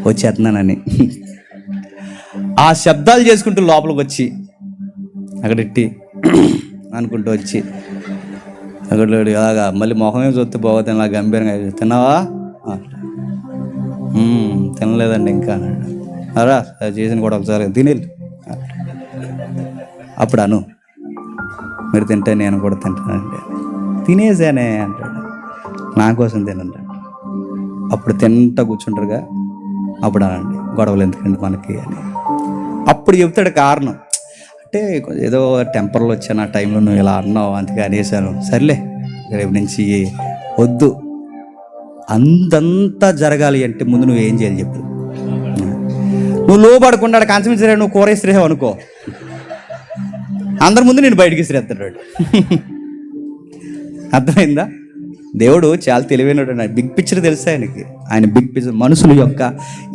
వచ్చేస్తున్నానని. ఆ శబ్దాలు చేసుకుంటూ లోపలికి వచ్చి అక్కడెట్టి అనుకుంటూ వచ్చి అక్కడ అలాగా మళ్ళీ మొహమే చూస్తే బాగోతుంది, అలా గంభీరంగా తిన్నావా, తినలేదండి ఇంకా అన్నాడు. అరా చేసిన కూడా ఒకసారి తినేళ్ళు. అప్పుడు అను, మీరు తింటే నేను కూడా తింటానండి. తినేసానే అంటాడు, నా కోసం తినంటాడు. అప్పుడు తింటా కూర్చుంటారుగా, అప్పుడు అనండి గొడవలు ఎందుకండి మనకి అని. అప్పుడు చెప్తాడు కారణం. అంటే ఏదో టెంపర్లో వచ్చాను, ఆ టైంలో నువ్వు ఇలా అన్నావు అందుకే అనేసాను, సర్లే రేపు నుంచి వద్దు. అంతంతా జరగాలి అంటే ముందు నువ్వేం చేయాలి చెప్పు. నువ్వు లోపడకుండా కాన్సమించలే, నువ్వు కూర ఇస్త్రేసావు అనుకో, అందరి ముందు నేను బయటికి ఇస్త్రేస్తాడు. అర్థమైందా? దేవుడు చాలా తెలివైనడు. బిగ్ పిక్చర్ తెలుసు ఆయనకి. ఆయన బిగ్ పిక్చర్ మనుషుల యొక్క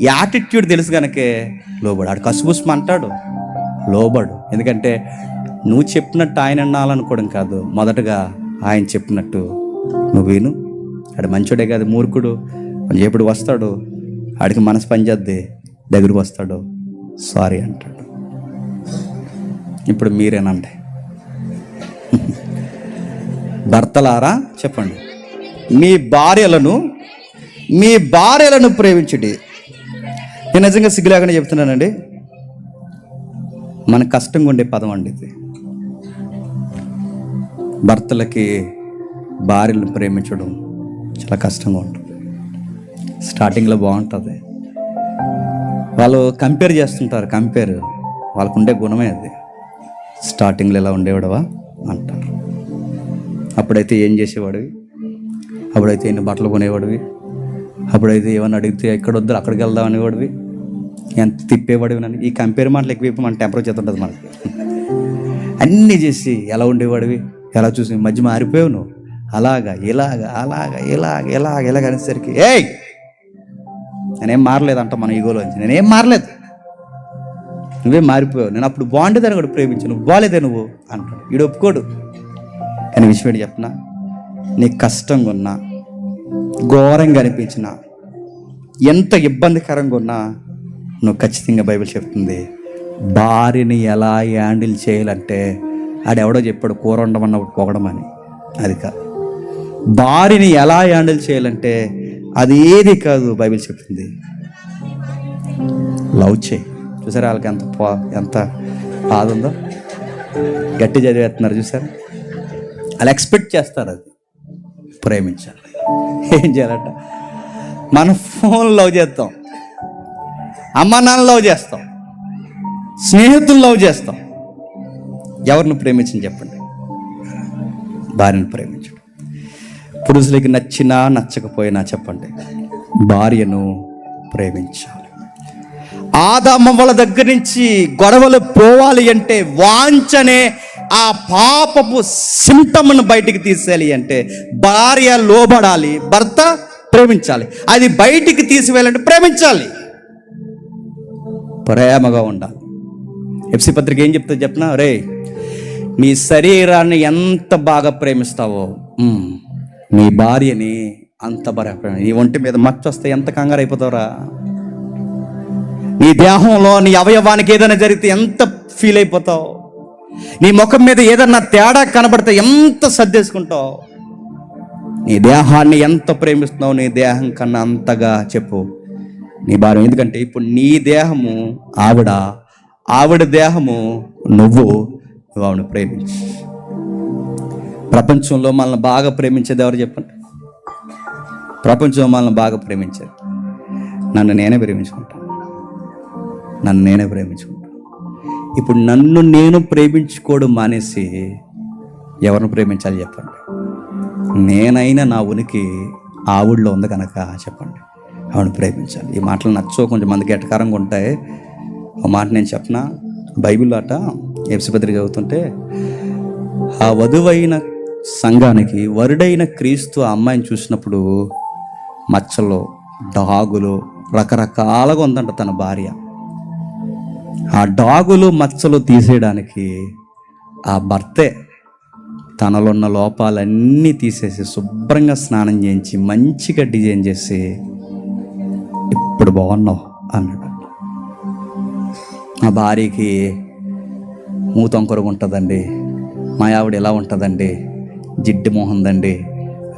యాటిట్యూడ్ తెలుసు కనుకే లోబడు. ఆడు కసుబుస్మ అంటాడు, లోబడు. ఎందుకంటే నువ్వు చెప్పినట్టు ఆయన అనాలనుకోవడం కాదు, మొదటగా ఆయన చెప్పినట్టు నువ్వు విను. ఆడు మంచోడే కాదు, మూర్ఖుడు. ఎప్పుడు వస్తాడు, ఆడికి మనసు పనిచేద్ది, దగ్గరకు వస్తాడు, సారీ అంటాడు. ఇప్పుడు మీరేనండి భర్తలారా చెప్పండి, మీ భార్యలను ప్రేమించుడి. నేను నిజంగా సిగ్గులేకుండా చెప్తున్నానండి, మన కష్టంగా ఉండే పదం అండి ఇది. భర్తలకి భార్యలను ప్రేమించడం చాలా కష్టంగా ఉంటుంది. స్టార్టింగ్లో బాగుంటుంది, వాళ్ళు కంపేర్ చేస్తుంటారు, వాళ్ళకు ఉండే గుణమే అది. స్టార్టింగ్లో ఎలా ఉండేవాడవా అంటారు. అప్పుడైతే ఏం చేసేవాడివి, అప్పుడైతే ఎన్ని బట్టలు కొనేవాడివి, అప్పుడైతే ఏమన్నా అడిగితే ఎక్కడ వద్దు అక్కడికి వెళ్దాం అనేవాడివి, ఎంత తిప్పేవాడివి నన్ను. ఈ కంపేర్ మాటలు ఎక్కువ మన టెంపరేచర్ ఉంటుంది మనకి. అన్నీ చేసి ఎలా ఉండేవాడివి, ఎలా చూసి మధ్య మారిపోయావు నువ్వు. ఇలాగ అనేసరికి ఏయ్ నేనేం మారలేదు అంట మన ఈగోలోంచి. నేనేం మారలేదు, నువ్వేం మారిపోయావు, నేను అప్పుడు బాగుండేదని కూడా ప్రేమించు, నువ్వు బాగాలేదే నువ్వు అంటాడు. వీడు ఒప్పుకోడు. కానీ విషయం ఏంటి చెప్పనా, నీకు కష్టంగా ఉన్నా, ఘోరంగా అనిపించినా, ఎంత ఇబ్బందికరంగా ఉన్నా, నువ్వు ఖచ్చితంగా బైబిల్ చెప్తుంది భార్యని ఎలా హ్యాండిల్ చేయాలంటే, ఆడెవడో చెప్పాడు కూర వండమన్నప్పుడు పొగడమని, అది కాదు. భార్యని ఎలా హ్యాండిల్ చేయాలంటే అది ఏది కాదు, బైబిల్ చెప్తుంది లవ్ చేయి. చూసారా వాళ్ళకి ఎంత బాధ ఉందో, గట్టి చదివేస్తున్నారు చూసారా. వాళ్ళు ఎక్స్పెక్ట్ చేస్తారు అది ప్రేమించాలి. ఏం చేయాలంట, మన ఫోన్ లవ్ చేస్తాం, అమ్మ నాన్న లవ్ చేస్తాం, స్నేహితులు లవ్ చేస్తాం. ఎవరిని ప్రేమించని చెప్పండి, భార్యను ప్రేమించడం. పురుషులకి నచ్చినా నచ్చకపోయినా చెప్పండి, భార్యను ప్రేమించాలి. ఆదామవ్వల దగ్గర నుంచి గొడవలు పోవాలి అంటే, వాంఛనే ఆ పాపపు సింటమ్ను బయటికి తీసేయాలి అంటే భార్య లోబడాలి, భర్త ప్రేమించాలి. అది బయటికి తీసివేయాలంటే ప్రేమించాలి, ప్రేమగా ఉండాలి. ఎఫ్సి పత్రిక ఏం చెప్తుంది చెప్పనా, రే నీ శరీరాన్ని ఎంత బాగా ప్రేమిస్తావో నీ భార్యని అంత బాగా. నీ ఒంటి మీద మచ్చ వస్తే ఎంత కంగారు అయిపోతావురా, నీ దేహంలో నీ అవయవానికి ఏదైనా జరిగితే ఎంత ఫీల్ అయిపోతావు, నీ ముఖం మీద ఏదన్నా తేడా కనబడితే ఎంత సర్దేసుకుంటావు? నీ దేహాన్ని ఎంత ప్రేమిస్తున్నావు? నీ దేహం కన్నా అంతగా చెప్పు నీ భార్య. ఎందుకంటే ఇప్పుడు నీ దేహము ఆవిడ దేహము నువ్వు ఆవిడని ప్రేమించు. ప్రపంచంలో మనల్ని బాగా ప్రేమించేది ఎవరు చెప్పండి? ప్రపంచంలో మనల్ని బాగా ప్రేమించేది నన్ను నేనే ప్రేమించుకుంటాను. ఇప్పుడు నన్ను నేను ప్రేమించుకోవడం మానేసి ఎవరిని ప్రేమించాలి చెప్పండి? నేనైనా నా ఉనికి ఆవిడలో ఉంది కనుక చెప్పండి ఆవిడని ప్రేమించాలి. ఈ మాటలు నచ్చో కొంచెం మందికి ఎటకారంగా ఉంటాయి. ఒక మాట నేను చెప్పనా, బైబిల్లో అట ఎఫెసీ పత్రిక చదువుతుంటే ఆ వధువైన సంఘానికి వరుడైన క్రీస్తు ఆ అమ్మాయిని చూసినప్పుడు మచ్చలు, డాగులు రకరకాలుగా ఉందంట తన భార్య. ఆ డాగులు మచ్చలు తీసేయడానికి ఆ భర్తే తనలో ఉన్న లోపాలన్నీ తీసేసి శుభ్రంగా స్నానం చేయించి మంచిగా డిజైన్ చేసి ఇప్పుడు బాగున్నావు అన్నాడు. మా భార్యకి మూతొంకరుగా ఉంటుందండి, మా ఆవిడ ఎలా ఉంటుందండి, జిడ్డు మోహందండి,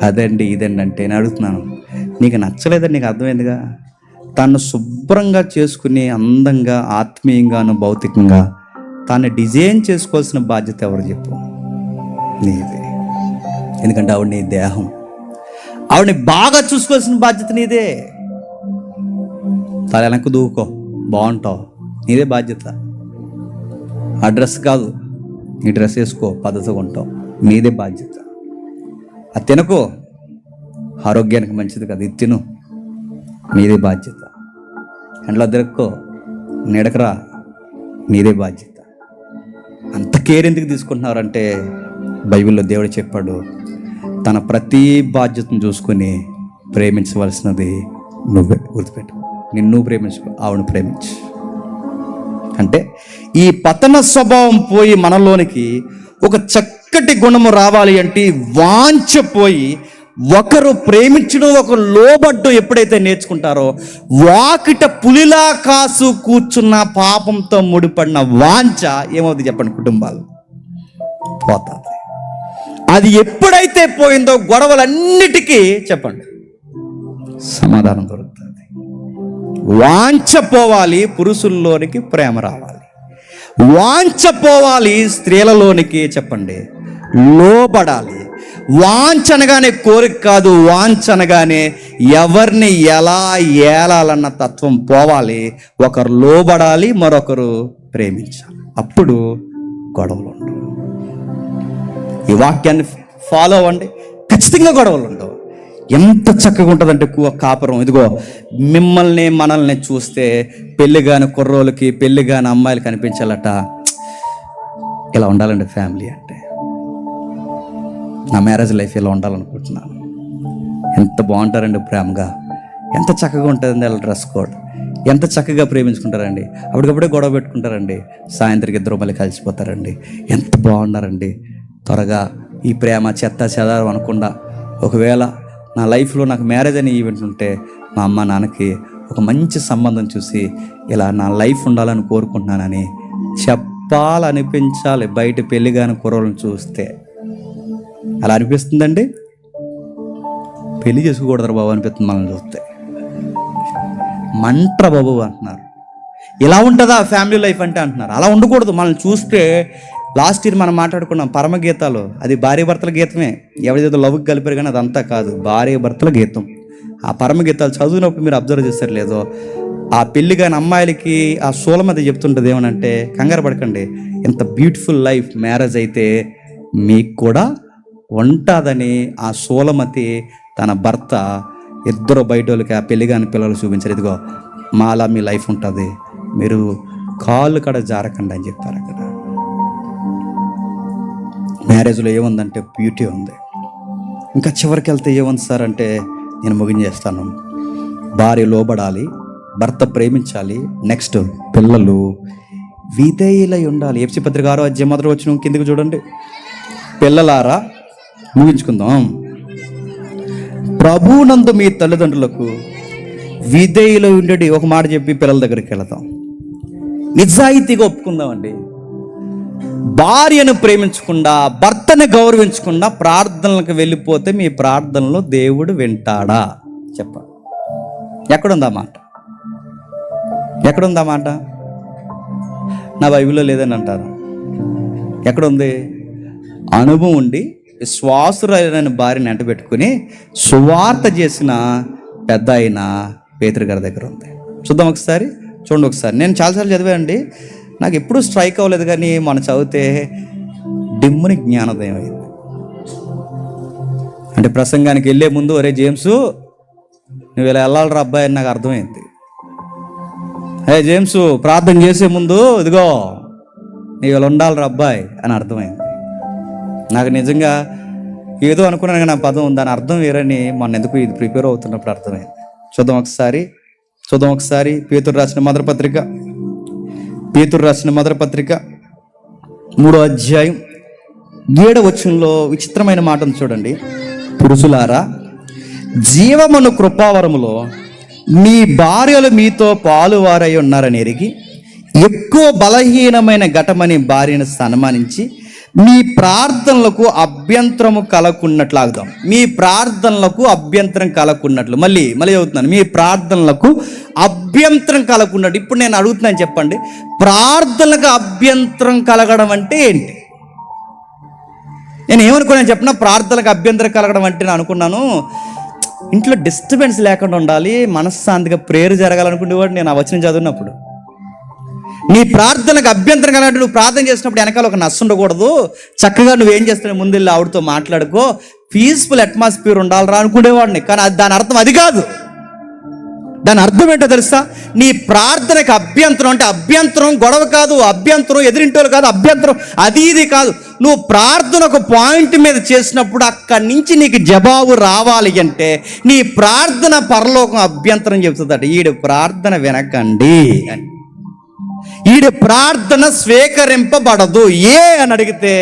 అదండి ఇదండి అంటే నేను అడుగుతున్నాను, నీకు నచ్చలేదని నీకు అర్థమైందిగా. తను శుభ్రంగా చేసుకుని అందంగా ఆత్మీయంగాను భౌతికంగా తాను డిజైన్ చేసుకోవాల్సిన బాధ్యత ఎవరు చెప్పు? నీదే. ఎందుకంటే ఆవిడ నీ దేహం, ఆవిడని బాగా చూసుకోవాల్సిన బాధ్యత నీదే. తల వెనక్కు దూకో బాగుంటావు, నీదే బాధ్యత. ఆ డ్రెస్ కాదు, నీ డ్రెస్ వేసుకో పద్ధతిగా ఉంటావు, నీదే బాధ్యత. అది తినకో, ఆరోగ్యానికి మంచిది కదా, ఇది తిను, నీదే బాధ్యత. ఎండలో తిరక్కో, నీడకరా, నీదే బాధ్యత. అంత కేర్ ఎందుకు తీసుకుంటున్నారంటే బైబిల్లో దేవుడు చెప్పాడు, తన ప్రతి బాధ్యతను చూసుకొని ప్రేమించవలసినది నువ్వే. గుర్తుపెట్టు, నిన్ను ప్రేమించుకో, ఆవిడని ప్రేమించు. అంటే ఈ పతన స్వభావం పోయి మనలోనికి ఒక చక్కటి గుణము రావాలి అంటే వాంఛ పోయి ఒకరు ప్రేమించడం, ఒకరు లోబడ్డం ఎప్పుడైతే నేర్చుకుంటారో వాకిట పులిలా కాసు కూర్చున్న పాపంతో ముడిపడిన వాంఛ ఏమవుతుంది చెప్పండి? కుటుంబాలు పోతుంది. అది ఎప్పుడైతే పోయిందో గొడవలన్నిటికీ చెప్పండి సమాధానం దొరుకుతుంది. వాంఛ పోవాలి, పురుషుల్లోనికి ప్రేమ రావాలి. వాంఛ పోవాలి, స్త్రీలలోనికి చెప్పండి లోబడాలి. వాంఛ అనగానే కోరిక కాదు, వాంఛ అనగానే ఎవరిని ఎలా ఏలాలన్న తత్వం పోవాలి. ఒకరు లోబడాలి, మరొకరు ప్రేమించాలి. అప్పుడు గొడవలు ఉండవు. ఈ వాక్యాన్ని ఫాలో అవ్వండి, ఖచ్చితంగా గొడవలు ఉండవు. ఎంత చక్కగా ఉంటుందంటే కాపురం. ఇదిగో మనల్ని చూస్తే పెళ్ళిగాని కుర్రోళ్ళకి, పెళ్ళిగాని అమ్మాయిలు కనిపించాలట. ఇలా ఉండాలండి ఫ్యామిలీ అంటే. నా మ్యారేజ్ లైఫ్ ఇలా ఉండాలనుకుంటున్నాను. ఎంత బాగుంటారండి ప్రేమగా, ఎంత చక్కగా ఉంటుందండి వాళ్ళ డ్రెస్ కోడ్, ఎంత చక్కగా ప్రేమించుకుంటారండి. అప్పటికప్పుడే గొడవ పెట్టుకుంటారండి, సాయంత్రం ఇద్దరు మళ్ళీ కలిసిపోతారండి. ఎంత బాగున్నారండి. త్వరగా ఈ ప్రేమ చెత్త చెదారం అనకుండా, ఒకవేళ నా లైఫ్లో నాకు మ్యారేజ్ అనే ఈవెంట్ ఉంటే మా అమ్మ నాన్నకి ఒక మంచి సంబంధం చూసి ఇలా నా లైఫ్ ఉండాలని కోరుకుంటున్నానని చెప్పాలనిపించాలి. బయట పెళ్ళిగాని కుర్రోళ్ళని చూస్తే అలా అనిపిస్తుందండి. పెళ్లి చేసుకోకూడదు బాబు అనిపిస్తుంది మనల్ని చూస్తే. మంట్ర బాబు అంటున్నారు. ఇలా ఉంటుందా ఫ్యామిలీ లైఫ్ అంటే అంటున్నారు. అలా ఉండకూడదు. మనల్ని చూస్తే లాస్ట్ ఇయర్ మనం మాట్లాడుకున్నాం పరమగీతాలు, అది భార్య భర్తల గీతమే. ఎవరిదేదో లవ్కి కలిపారు కానీ అదంతా కాదు, భార్య భర్తల గీతం. ఆ పరమగీతాలు చదివినప్పుడు మీరు అబ్జర్వ్ చేస్తారు లేదో, ఆ పెళ్లి కాని అమ్మాయిలకి ఆ సోలమతి చెప్తుంటుంది ఏమనంటే, కంగారు పడకండి, ఇంత బ్యూటిఫుల్ లైఫ్ మ్యారేజ్ అయితే మీకు కూడా ఉంటుందని ఆ సోలమతి తన భర్త ఇద్దరు బయట వాళ్ళకి ఆ పెళ్లి కాని పిల్లలు చూపించారు. ఇదిగో మాలా మీ లైఫ్ ఉంటుంది, మీరు కాళ్ళు కడ జారకండి అని చెప్పారు. అక్కడ మ్యారేజ్లో ఏముందంటే బ్యూటీ ఉంది. ఇంకా చివరికి వెళ్తే ఏముంది సార్ అంటే, నేను ముగించేస్తాను. భార్య లోబడాలి, భర్త ప్రేమించాలి, నెక్స్ట్ పిల్లలు విధేయులై ఉండాలి. ఎఫెసీ పత్రిక 6వ అధ్యాయం 1వ వచనం కిందకి చూడండి. పిల్లలారా, ముగించుకుందాం, ప్రభువునందు మీ తల్లిదండ్రులకు విధేయులై ఉండేది. ఒక మాట చెప్పి పిల్లల దగ్గరికి వెళదాం. నిజాయితీగా ఒప్పుకుందామండి. భార్యను ప్రేమించకుండా, భర్తని గౌరవించకుండా ప్రార్థనలకు వెళ్ళిపోతే మీ ప్రార్థనలో దేవుడు వింటాడా? చెప్పండి. ఎక్కడుందా మాట? ఎక్కడుందా మాట? నా బైబిల్లో లేదని అంటారు. ఎక్కడుంది? అనుభవం ఉండి విశ్వాసురైన భార్యని వెంట పెట్టుకుని సువార్త చేసిన పెద్ద అయిన పేతురు గారి దగ్గర ఉంది. చూద్దాం ఒకసారి, చూడండి ఒకసారి. నేను చాలాసార్లు చదివానండి, నాకు ఎప్పుడూ స్ట్రైక్ అవ్వలేదు, కానీ మనం చదివితే డిమ్ముని జ్ఞానోదయం అయింది. అంటే ప్రసంగానికి వెళ్ళే ముందు, ఒరే జేమ్స్ నువ్వు ఇలా వెళ్ళాలరా అబ్బాయి అని నాకు అర్థమైంది. జేమ్స్ ప్రార్థన చేసే ముందు ఇదిగో నీవు ఇలా ఉండాలిరా అబ్బాయి అని అర్థమైంది. నాకు నిజంగా ఏదో అనుకున్నాను, నా పదం దాని అర్థం వేరని మొన్న ఎందుకు ఇది ప్రిపేర్ అవుతున్నప్పుడు అర్థమైంది. చూద్దాం ఒకసారి పేతురు రాసిన మొదటి పత్రిక 3వ అధ్యాయం 7వ వచనంలో విచిత్రమైన మాటను చూడండి. పురుషులారా, జీవమును కృపావరములో మీ భార్యలు మీతో పాలువారై ఉన్నారని ఎరిగి ఎక్కువ బలహీనమైన ఘటమని భార్యను సన్మానించి మీ ప్రార్థనలకు అభ్యంతరము కలగకున్నట్లు ఆగుదాం. మీ ప్రార్థనలకు అభ్యంతరం కలగకున్నట్లు, మళ్ళీ చదువుతున్నాను, మీ ప్రార్థనలకు అభ్యంతరం కలగకున్నట్టు. ఇప్పుడు నేను అడుగుతున్నాను, చెప్పండి, ప్రార్థనలకు అభ్యంతరం కలగడం అంటే ఏంటి? నేను ఏమనుకున్నాను చెప్పిన, ప్రార్థనలకు అభ్యంతరం కలగడం అంటే నేను అనుకున్నాను ఇంట్లో డిస్టర్బెన్స్ లేకుండా ఉండాలి, మనశ్శాంతిగా ప్రేయర్ జరగాలనుకునేవాడు నేను ఆ వచనం చదివినప్పుడు. నీ ప్రార్థనకు అభ్యంతరం కలిగినట్టు నువ్వు ప్రార్థన చేసినప్పుడు వెనకాల ఒక నష్టం ఉండకూడదు, చక్కగా నువ్వేం చేస్తున్నావు ముందు వెళ్ళి ఆవిడతో మాట్లాడుకో, పీస్ఫుల్ అట్మాస్ఫియర్ ఉండాలిరా అనుకునేవాడిని. కానీ దాని అర్థం అది కాదు. దాని అర్థం ఏంటో తెలుసా? నీ ప్రార్థనకు అభ్యంతరం అంటే అభ్యంతరం గొడవ కాదు, అభ్యంతరం ఎదిరింటోళ్ళు కాదు, అభ్యంతరం అది ఇది కాదు. నువ్వు ప్రార్థన ఒక పాయింట్ మీద చేసినప్పుడు అక్కడి నుంచి నీకు జవాబు రావాలి అంటే నీ ప్రార్థన పరలోకం అభ్యంతరం చెబుతుందట. ఈడు ప్రార్థన వినకండి అని, ఈడు ప్రార్థన స్వీకరింపబడదు అని అడిగితే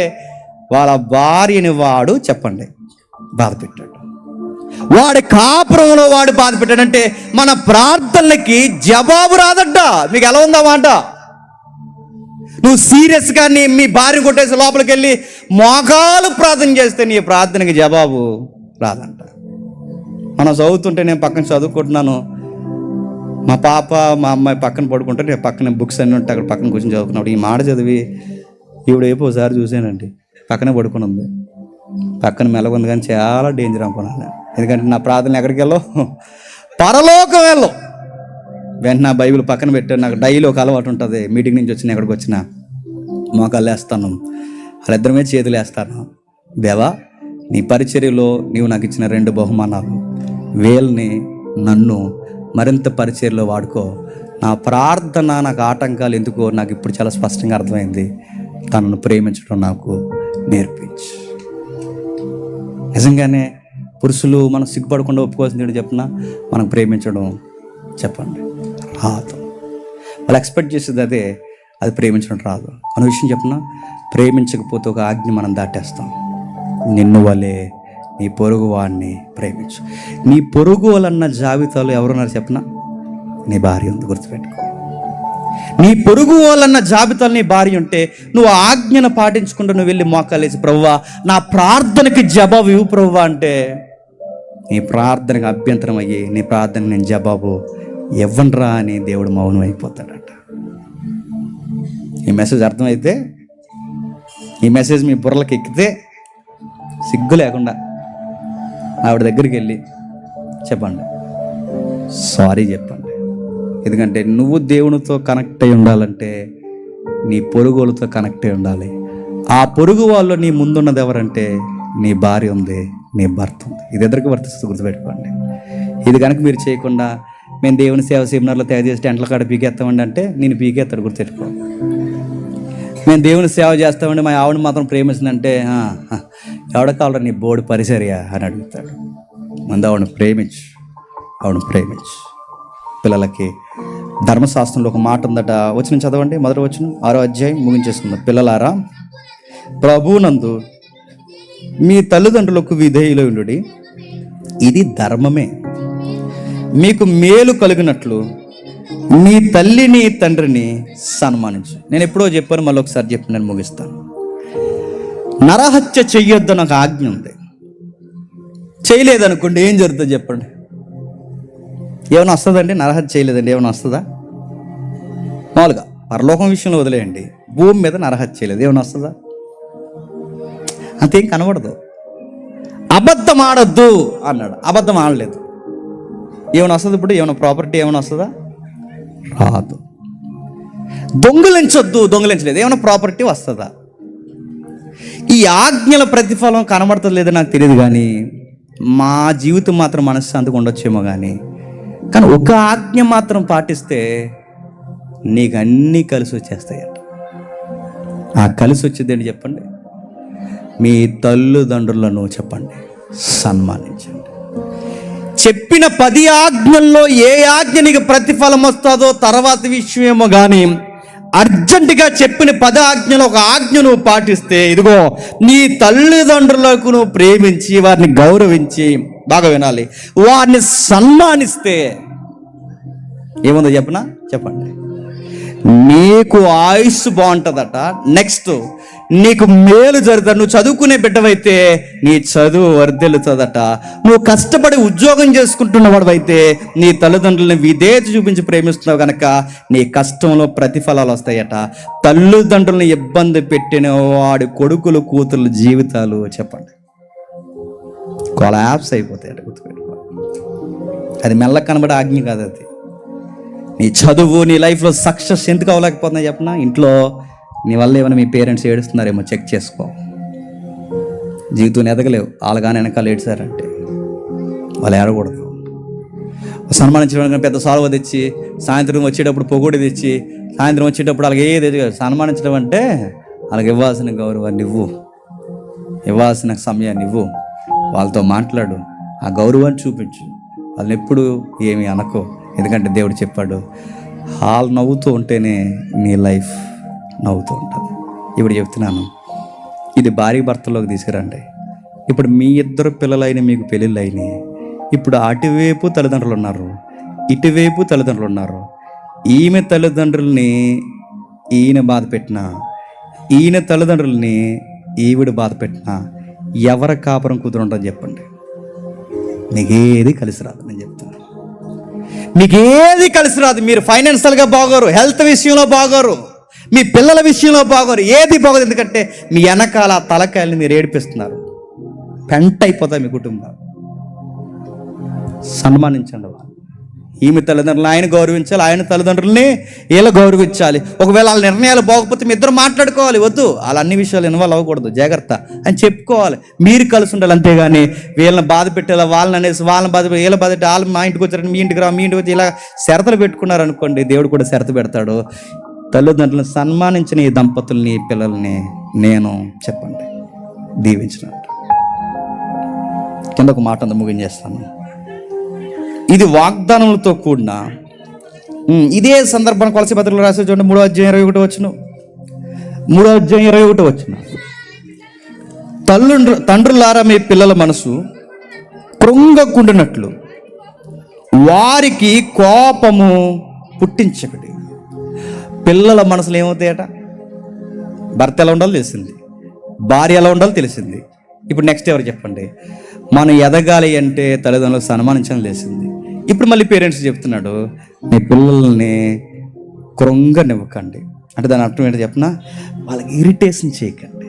వాళ్ళ భార్యని వాడు చెప్పండి బాధ పెట్టాడు, వాడి కాపురంలో వాడు బాధ పెట్టాడంటే మన ప్రార్థనలకి జవాబు రాదడ్డ. మీకు ఎలా ఉందా మాట? నువ్వు సీరియస్గా మీ భార్య కొట్టేసి లోపలికి వెళ్ళి మోకాలు ప్రార్థన చేస్తే నీ ప్రార్థనకి జవాబు రాదంట. మనం చదువుతుంటే, నేను పక్కన చదువుకుంటున్నాను, మా పాప మా అమ్మాయి పక్కన పడుకుంటే నేను పక్కన బుక్స్ అన్నీ ఉంటే అక్కడ పక్కన కూర్చొని చదువుకున్నప్పుడు ఈ మాట చదివి ఈవిడ వైపు ఒకసారి చూసానండి, పక్కనే పడుకుని ఉంది, పక్కన మెలగుంది, కానీ చాలా డేంజర్ అనుకున్నాను. ఎందుకంటే నా ప్రార్థన ఎక్కడికి వెళ్ళవు, పరలోకం వెళ్ళవు. వెంటనే నా బైబిల్ పక్కన పెట్టాను. నాకు డైలీ ఒక అలవాటు ఉంటుంది, మీటింగ్ నుంచి వచ్చిన ఎక్కడికి వచ్చినా మోకాళ్ళు వేస్తాను, వాళ్ళిద్దరి మీద చేతులు వేస్తాను. దేవా, నీ పరిచర్యలో నీవు నాకు ఇచ్చిన 2 బహుమానాలు, వీళ్ళని నన్ను మరింత పరిచర్యలో వాడుకో. నా ప్రార్థన నాకు ఆటంకాలు ఎందుకో నాకు ఇప్పుడు చాలా స్పష్టంగా అర్థమైంది. తనను ప్రేమించడం నాకు నేర్పించు. నిజంగానే పురుషులు మనం సిగ్గుపడకుండా ఒప్పుకోవాల్సింది చెప్పిన, మనం ప్రేమించడం చెప్పండి రాదు. వాళ్ళు ఎక్స్పెక్ట్ చేసేది అదే, అది ప్రేమించడం రాదు. అనే విషయం చెప్పిన, ప్రేమించకపోతే ఒక ఆజ్ఞ మనం దాటేస్తాం. నిన్ను వలే నీ పొరుగు వాడిని ప్రేమించు. నీ పొరుగు వాళ్ళన్న జాబితాలో ఎవరున్నారు చెప్పిన? నీ భార్య ఉంది, గుర్తుపెట్టుకో. నీ పొరుగు వాళ్ళన్న జాబితాలో నీ భార్య ఉంటే నువ్వు ఆజ్ఞను పాటించుకుంటూ నువ్వు వెళ్ళి మోకాలేసి, ప్రభువా నా ప్రార్థనకి జవాబు ఇవ్వు ప్రభువా అంటే, నీ ప్రార్థనకు అభ్యంతరం అయ్యి నీ ప్రార్థనకి నేను జవాబు ఇవ్వనరా అని దేవుడు మౌనం అయిపోతాడట. ఈ మెసేజ్ అర్థమైతే, ఈ మెసేజ్ మీ బుర్రలకు ఎక్కితే సిగ్గు లేకుండా ఆవిడ దగ్గరికి వెళ్ళి చెప్పండి, సారీ చెప్పండి. ఎందుకంటే నువ్వు దేవునితో కనెక్ట్ అయి ఉండాలంటే నీ పొరుగు వాళ్ళతో కనెక్ట్ అయి ఉండాలి. ఆ పొరుగు వాళ్ళు నీ ముందున్నది ఎవరంటే నీ భార్య ఉంది, నీ భర్త ఉంది. ఇది ఎదురికి వర్తిస్తుంది, గుర్తుపెట్టుకోండి. ఇది కనుక మీరు చేయకుండా మేము దేవుని సేవ సెమినార్లో తయారు చేసి టెంట్ల కాడ పీకేస్తామండి అంటే నేను పీకేస్తాడు, గుర్తుపెట్టుకో. మేము దేవుని సేవ చేస్తామండి, మా ఆవిడని మాత్రం ప్రేమిస్తుందంటే ఎవడ కావాలరా నీ బోర్డు పరిసరియా అని అడుగుతాడు. ముందు ఆవిడని ప్రేమించు. పిల్లలకి ధర్మశాస్త్రంలో ఒక మాట ఉందట, వచనం చదవండి, మొదటి వచనం 6వ అధ్యాయం ముగించేసుకుందాం. పిల్లలారా, ప్రభువునందు మీ తల్లిదండ్రులకు విధేయులై ఉండుడి, ఇది ధర్మమే. మీకు మేలు కలిగినట్లు నీ తల్లిని తండ్రిని సన్మానించు. నేను ఎప్పుడో చెప్పాను, మళ్ళీ ఒకసారి చెప్పి నేను ముగిస్తాను. నరహత్య చెయ్యొద్దు నాకు ఆజ్ఞ ఉంది. చేయలేదనుకోండి ఏం జరుగుతుంది చెప్పండి? ఏమైనా వస్తుందండి? నరహత్య చేయలేదండి ఏమైనా వస్తుందా? మామూలుగా పరలోకం విషయంలో వదిలేయండి, భూమి మీద నరహత్య చేయలేదు ఏమైనా వస్తుందా? అంతేం కనబడదు. అబద్ధం ఆడొద్దు అన్నాడు, అబద్ధం ఆడలేదు, ఏమైనా వస్తుంది? ఇప్పుడు ఏమైనా ప్రాపర్టీ ఏమైనా వస్తుందా? రాదు. దొంగిలించొద్దు, దొంగిలించలేదు, ఏమైనా ప్రాపర్టీ వస్తుందా? ఈ ఆజ్ఞల ప్రతిఫలం కనబడుతుంది లేదో నాకు తెలియదు, కానీ మా జీవితం మాత్రం మనశ్శాంతిగా ఉండొచ్చేమో. కానీ ఒక ఆజ్ఞ మాత్రం పాటిస్తే నీకు అన్నీ కలిసి వచ్చేస్తాయంట. ఆ కలిసి వచ్చేది ఏంటి చెప్పండి? మీ తల్లిదండ్రులను చెప్పండి సన్మానించండి. చెప్పిన 10 ఆజ్ఞల్లో ఏ ఆజ్ఞ నీకు ప్రతిఫలం వస్తుందో తర్వాత విషయమేమో, కానీ అర్జెంటుగా చెప్పిన 10 ఆజ్ఞలు ఒక ఆజ్ఞ నువ్వు పాటిస్తే, ఇదిగో నీ తల్లిదండ్రులకు నువ్వు ప్రేమించి వారిని గౌరవించి, బాగా వినాలి, వారిని సన్మానిస్తే ఏముందో చెప్పనా? చెప్పండి. నీకు ఆయుస్సు బాగుంటుందట. నెక్స్ట్ నీకు మేలు జరుగుతుంది. నువ్వు చదువుకునే బిడ్డవైతే నీ చదువు వర్ధిల్లుతుందట. నువ్వు కష్టపడి ఉద్యోగం చేసుకుంటున్నవాడు అయితే నీ తల్లిదండ్రులను విధేయత చూపించి ప్రేమిస్తున్నావు కనుక నీ కష్టంలో ప్రతిఫలాలు వస్తాయట. తల్లిదండ్రులను ఇబ్బంది పెట్టిన వాడి కొడుకులు కూతుర్ల జీవితాలు చెప్పండి కొలాప్స్ అయిపోతాయట. గుర్తుపెట్టుకో, అది మెల్ల కనబడే ఆజ్ఞ కాదు. అది నీ చదువు, నీ లైఫ్లో సక్సెస్ ఎందుకు అవ్వలేకపోతున్నాయి చెప్పనా? ఇంట్లో నీ వల్ల ఏమైనా మీ పేరెంట్స్ ఏడుస్తున్నారేమో చెక్ చేసుకో. జీవితం ఎదగలేవు, వాళ్ళగానే వెనకాల ఏడ్చారంటే వాళ్ళు ఏడకూడదు. సన్మానించడం పెద్ద సాల్వ తెచ్చి, సాయంత్రం వచ్చేటప్పుడు పొగోడి తెచ్చి, సాయంత్రం వచ్చేటప్పుడు వాళ్ళకి ఏది సన్మానించడం అంటే వాళ్ళకి ఇవ్వాల్సిన గౌరవాన్ని ఇవ్వు, ఇవ్వాల్సిన సమయాన్ని ఇవ్వు, వాళ్ళతో మాట్లాడు, ఆ గౌరవాన్ని చూపించు. వాళ్ళని ఎప్పుడు ఏమి అనకో. ఎందుకంటే దేవుడు చెప్పాడు, వాళ్ళు నవ్వుతూ ఉంటేనే నీ లైఫ్ నవ్వుతూ ఉంటుంది. ఇప్పుడు చెప్తున్నాను, ఇది భార్య భర్తలోకి తీసుకురండి. ఇప్పుడు మీ ఇద్దరు పిల్లలైన మీకు పెళ్ళిళ్ళు అయినాయి. ఇప్పుడు అటువైపు తల్లిదండ్రులు ఉన్నారు, ఇటువైపు తల్లిదండ్రులు ఉన్నారు. ఈమె తల్లిదండ్రుల్ని ఈయన బాధ పెట్టినా, ఈయన తల్లిదండ్రుల్ని ఈవిడ బాధ పెట్టినా ఎవరి కాపురం కుదురుంటుందని చెప్పండి? నీకేది కలిసి రాదు. నేను చెప్తాను, మీకేది కలిసి రాదు. మీరు ఫైనాన్షియల్గా బాగోరు, హెల్త్ విషయంలో బాగోరు, మీ పిల్లల విషయంలో బాగోరు, ఏది బాగోదు. ఎందుకంటే మీ వెనకాల తలకాయల్ని మీరు ఏడిపిస్తున్నారు. పెంట అయిపోతాయి మీ కుటుంబం. సన్మానించండి. ఈమె తల్లిదండ్రులు ఆయన గౌరవించాలి, ఆయన తల్లిదండ్రులని వీళ్ళు గౌరవించాలి. ఒకవేళ వాళ్ళ నిర్ణయాలు బాగోకపోతే మీ ఇద్దరు మాట్లాడుకోవాలి. వద్దు, వాళ్ళ అన్ని విషయాలు ఇన్వాల్వ్ అవ్వకూడదు, జాగ్రత్త అని చెప్పుకోవాలి. మీరు కలిసి ఉండాలి. అంతేగాని వీళ్ళని బాధ పెట్టేలా, వాళ్ళని అనేసి వాళ్ళని బాధ పెట్టి, వీళ్ళ బాధ పెట్టి, వాళ్ళు మా ఇంటికి వచ్చారని మీ ఇంటికి రా, మీ ఇంటికి వచ్చి ఇలా షరతులు పెట్టుకున్నారనుకోండి, దేవుడు కూడా షరతు పెడతాడు. తల్లిదండ్రులను సన్మానించిన ఈ దంపతుల్ని, ఈ పిల్లల్ని నేను చెప్పండి దీవించినట్టు. కింద ఒక మాట అంతా ముగించేస్తాను. ఇది వాగ్దానములతో కూడిన, ఇదే సందర్భాన్ని కొలసీ పత్రికలో రాసే చూడండి, 3వ అధ్యాయం 21వ వచనం. 3వ అధ్యాయం 21వ వచనం. తండ్రులారా మీ పిల్లల మనసు కృంగకుండినట్లు వారికి కోపము పుట్టించకడి. పిల్లల మనసులు ఏమవుతాయట? భర్త ఎలా ఉండాలో తెలిసింది, భార్య ఎలా ఉండాలో తెలిసింది. ఇప్పుడు నెక్స్ట్ ఎవరు చెప్పండి? మనం ఎదగాలి అంటే తల్లిదండ్రులకు సన్మానించడం తెలిసింది. ఇప్పుడు మళ్ళీ పేరెంట్స్ చెప్తున్నాడు, మీ పిల్లల్ని కృంగనివ్వకండి. అంటే దాని అర్థం ఏంటో చెప్పనా? వాళ్ళకి ఇరిటేషన్ చేయకండి.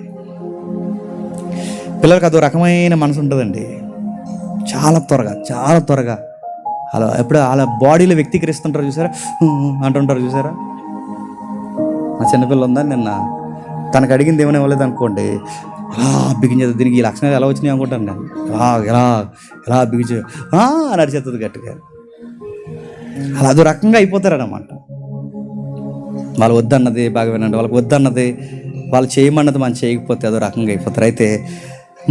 పిల్లలకి అదో రకమైన మనసు ఉంటుందండి, చాలా త్వరగా అలా ఎప్పుడు అలా బాడీలో వ్యక్తీకరిస్తుంటారు చూసారా, అంటుంటారు చూసారా. మా చిన్నపిల్ల ఉందని నిన్న తనకు అడిగింది ఏమైనా ఇవ్వలేదు అనుకోండి, అలా బిగించేది. దీనికి ఈ లక్షణాలు ఎలా వచ్చినాయి అనుకుంటాను నేను. ఎలా బిగించే నడిచేస్తుంది గట్టిగా. అలా అదో రకంగా అయిపోతారన్నమాట. వాళ్ళు వద్దన్నది బాగా వినండి, వాళ్ళకి వద్దన్నది వాళ్ళు చేయమన్నది మనం చేయకపోతే అదో రకంగా అయిపోతారు. అయితే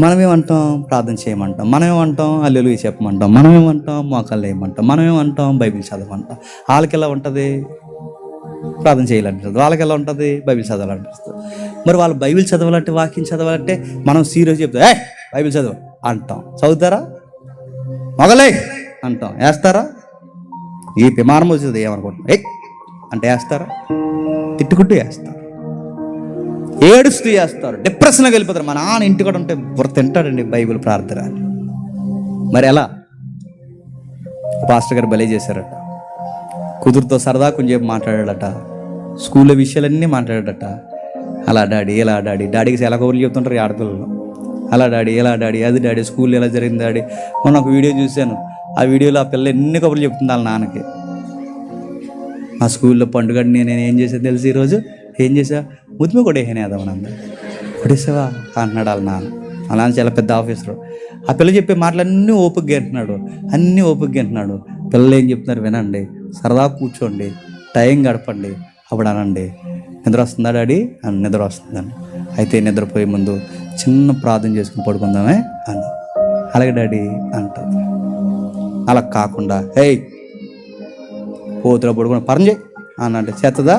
మనమేమంటాం? ప్రార్థన చేయమంటాం, మనమేమంటాం హల్లెలూయా చెప్పమంటాం, మనమేమంటాం మోకాళ్ళు వేయమంటాం, మనమేమంటాం బైబిల్ చదవమంటాం. వాళ్ళకి ఎలా ఉంటుంది? ప్రార్థన చేయాలనిపిస్తుంది. వాళ్ళకి ఎలా ఉంటుంది? బైబిల్ చదవాలనిపిస్తుంది. మరి వాళ్ళు బైబిల్ చదవాలంటే, వాక్యం చదవాలంటే మనం సీరియస్ చెప్తాం, బైబిల్ చదవ అంటాం. చదువుతారా? మొగలే అంటాం. వేస్తారా? ఈ విమానం వచ్చేది ఏమనుకుంటున్నా అంటే వేస్తారా? తిట్టుకుంటూ వేస్తారు, ఏడుస్తూ వేస్తారు, డిప్రెషన్కి వెళ్ళిపోతారు. మా నాన్న ఇంటి కూడా ఉంటే బుర్ర తింటాడండి బైబిల్ ప్రార్థన అని. మరి ఎలా? పాస్టర్ గారు బలి చేశారట, కుదురుతో సరదా కొంచెం మాట్లాడాడట, స్కూల్లో విషయాలన్నీ మాట్లాడాడట. అలా డాడీ ఇలా డాడీ, డాడీకి ఎలా కబుర్లు చెప్తుంటారు ఈ ఆడపిల్లలు. అలా డాడీ ఇలా డాడీ, అది డాడీ, స్కూల్ ఎలా జరిగింది డాడీ. మొన్న ఒక వీడియో చూశాను, ఆ వీడియోలో ఆ పిల్ల ఎన్ని కబుర్లు చెప్తుంది వాళ్ళ నాన్నకి. ఆ స్కూల్లో పండుగని నేను ఏం చేసాను తెలిసి ఈరోజు ఏం చేసా, ముద్దుమే కొట్టేసానేదామని కొట్టేసావా అంటున్నాడు వాళ్ళ నాన్న. వాళ్ళ నాన్న చాలా పెద్ద ఆఫీసరు. ఆ పిల్ల చెప్పే మాటలన్నీ ఓపికగా అంటున్నాడు, అన్నీ ఓపికగా అంటున్నాడు. పిల్లలు ఏం చెప్తున్నారు వినండి, సరదా కూర్చోండి, టైం గడపండి, అప్పుడు అనండి నిద్ర వస్తుందా డాడీ అని. నిద్ర వస్తుందని అయితే నిద్రపోయే ముందు చిన్న ప్రార్థన చేసుకుని పడుకుందామే అని. అలాగే డాడీ అంటుంది. అలా కాకుండా హేయ్ పోతులో పడుకుని పరం చేయి అనంటే చేస్తుందా?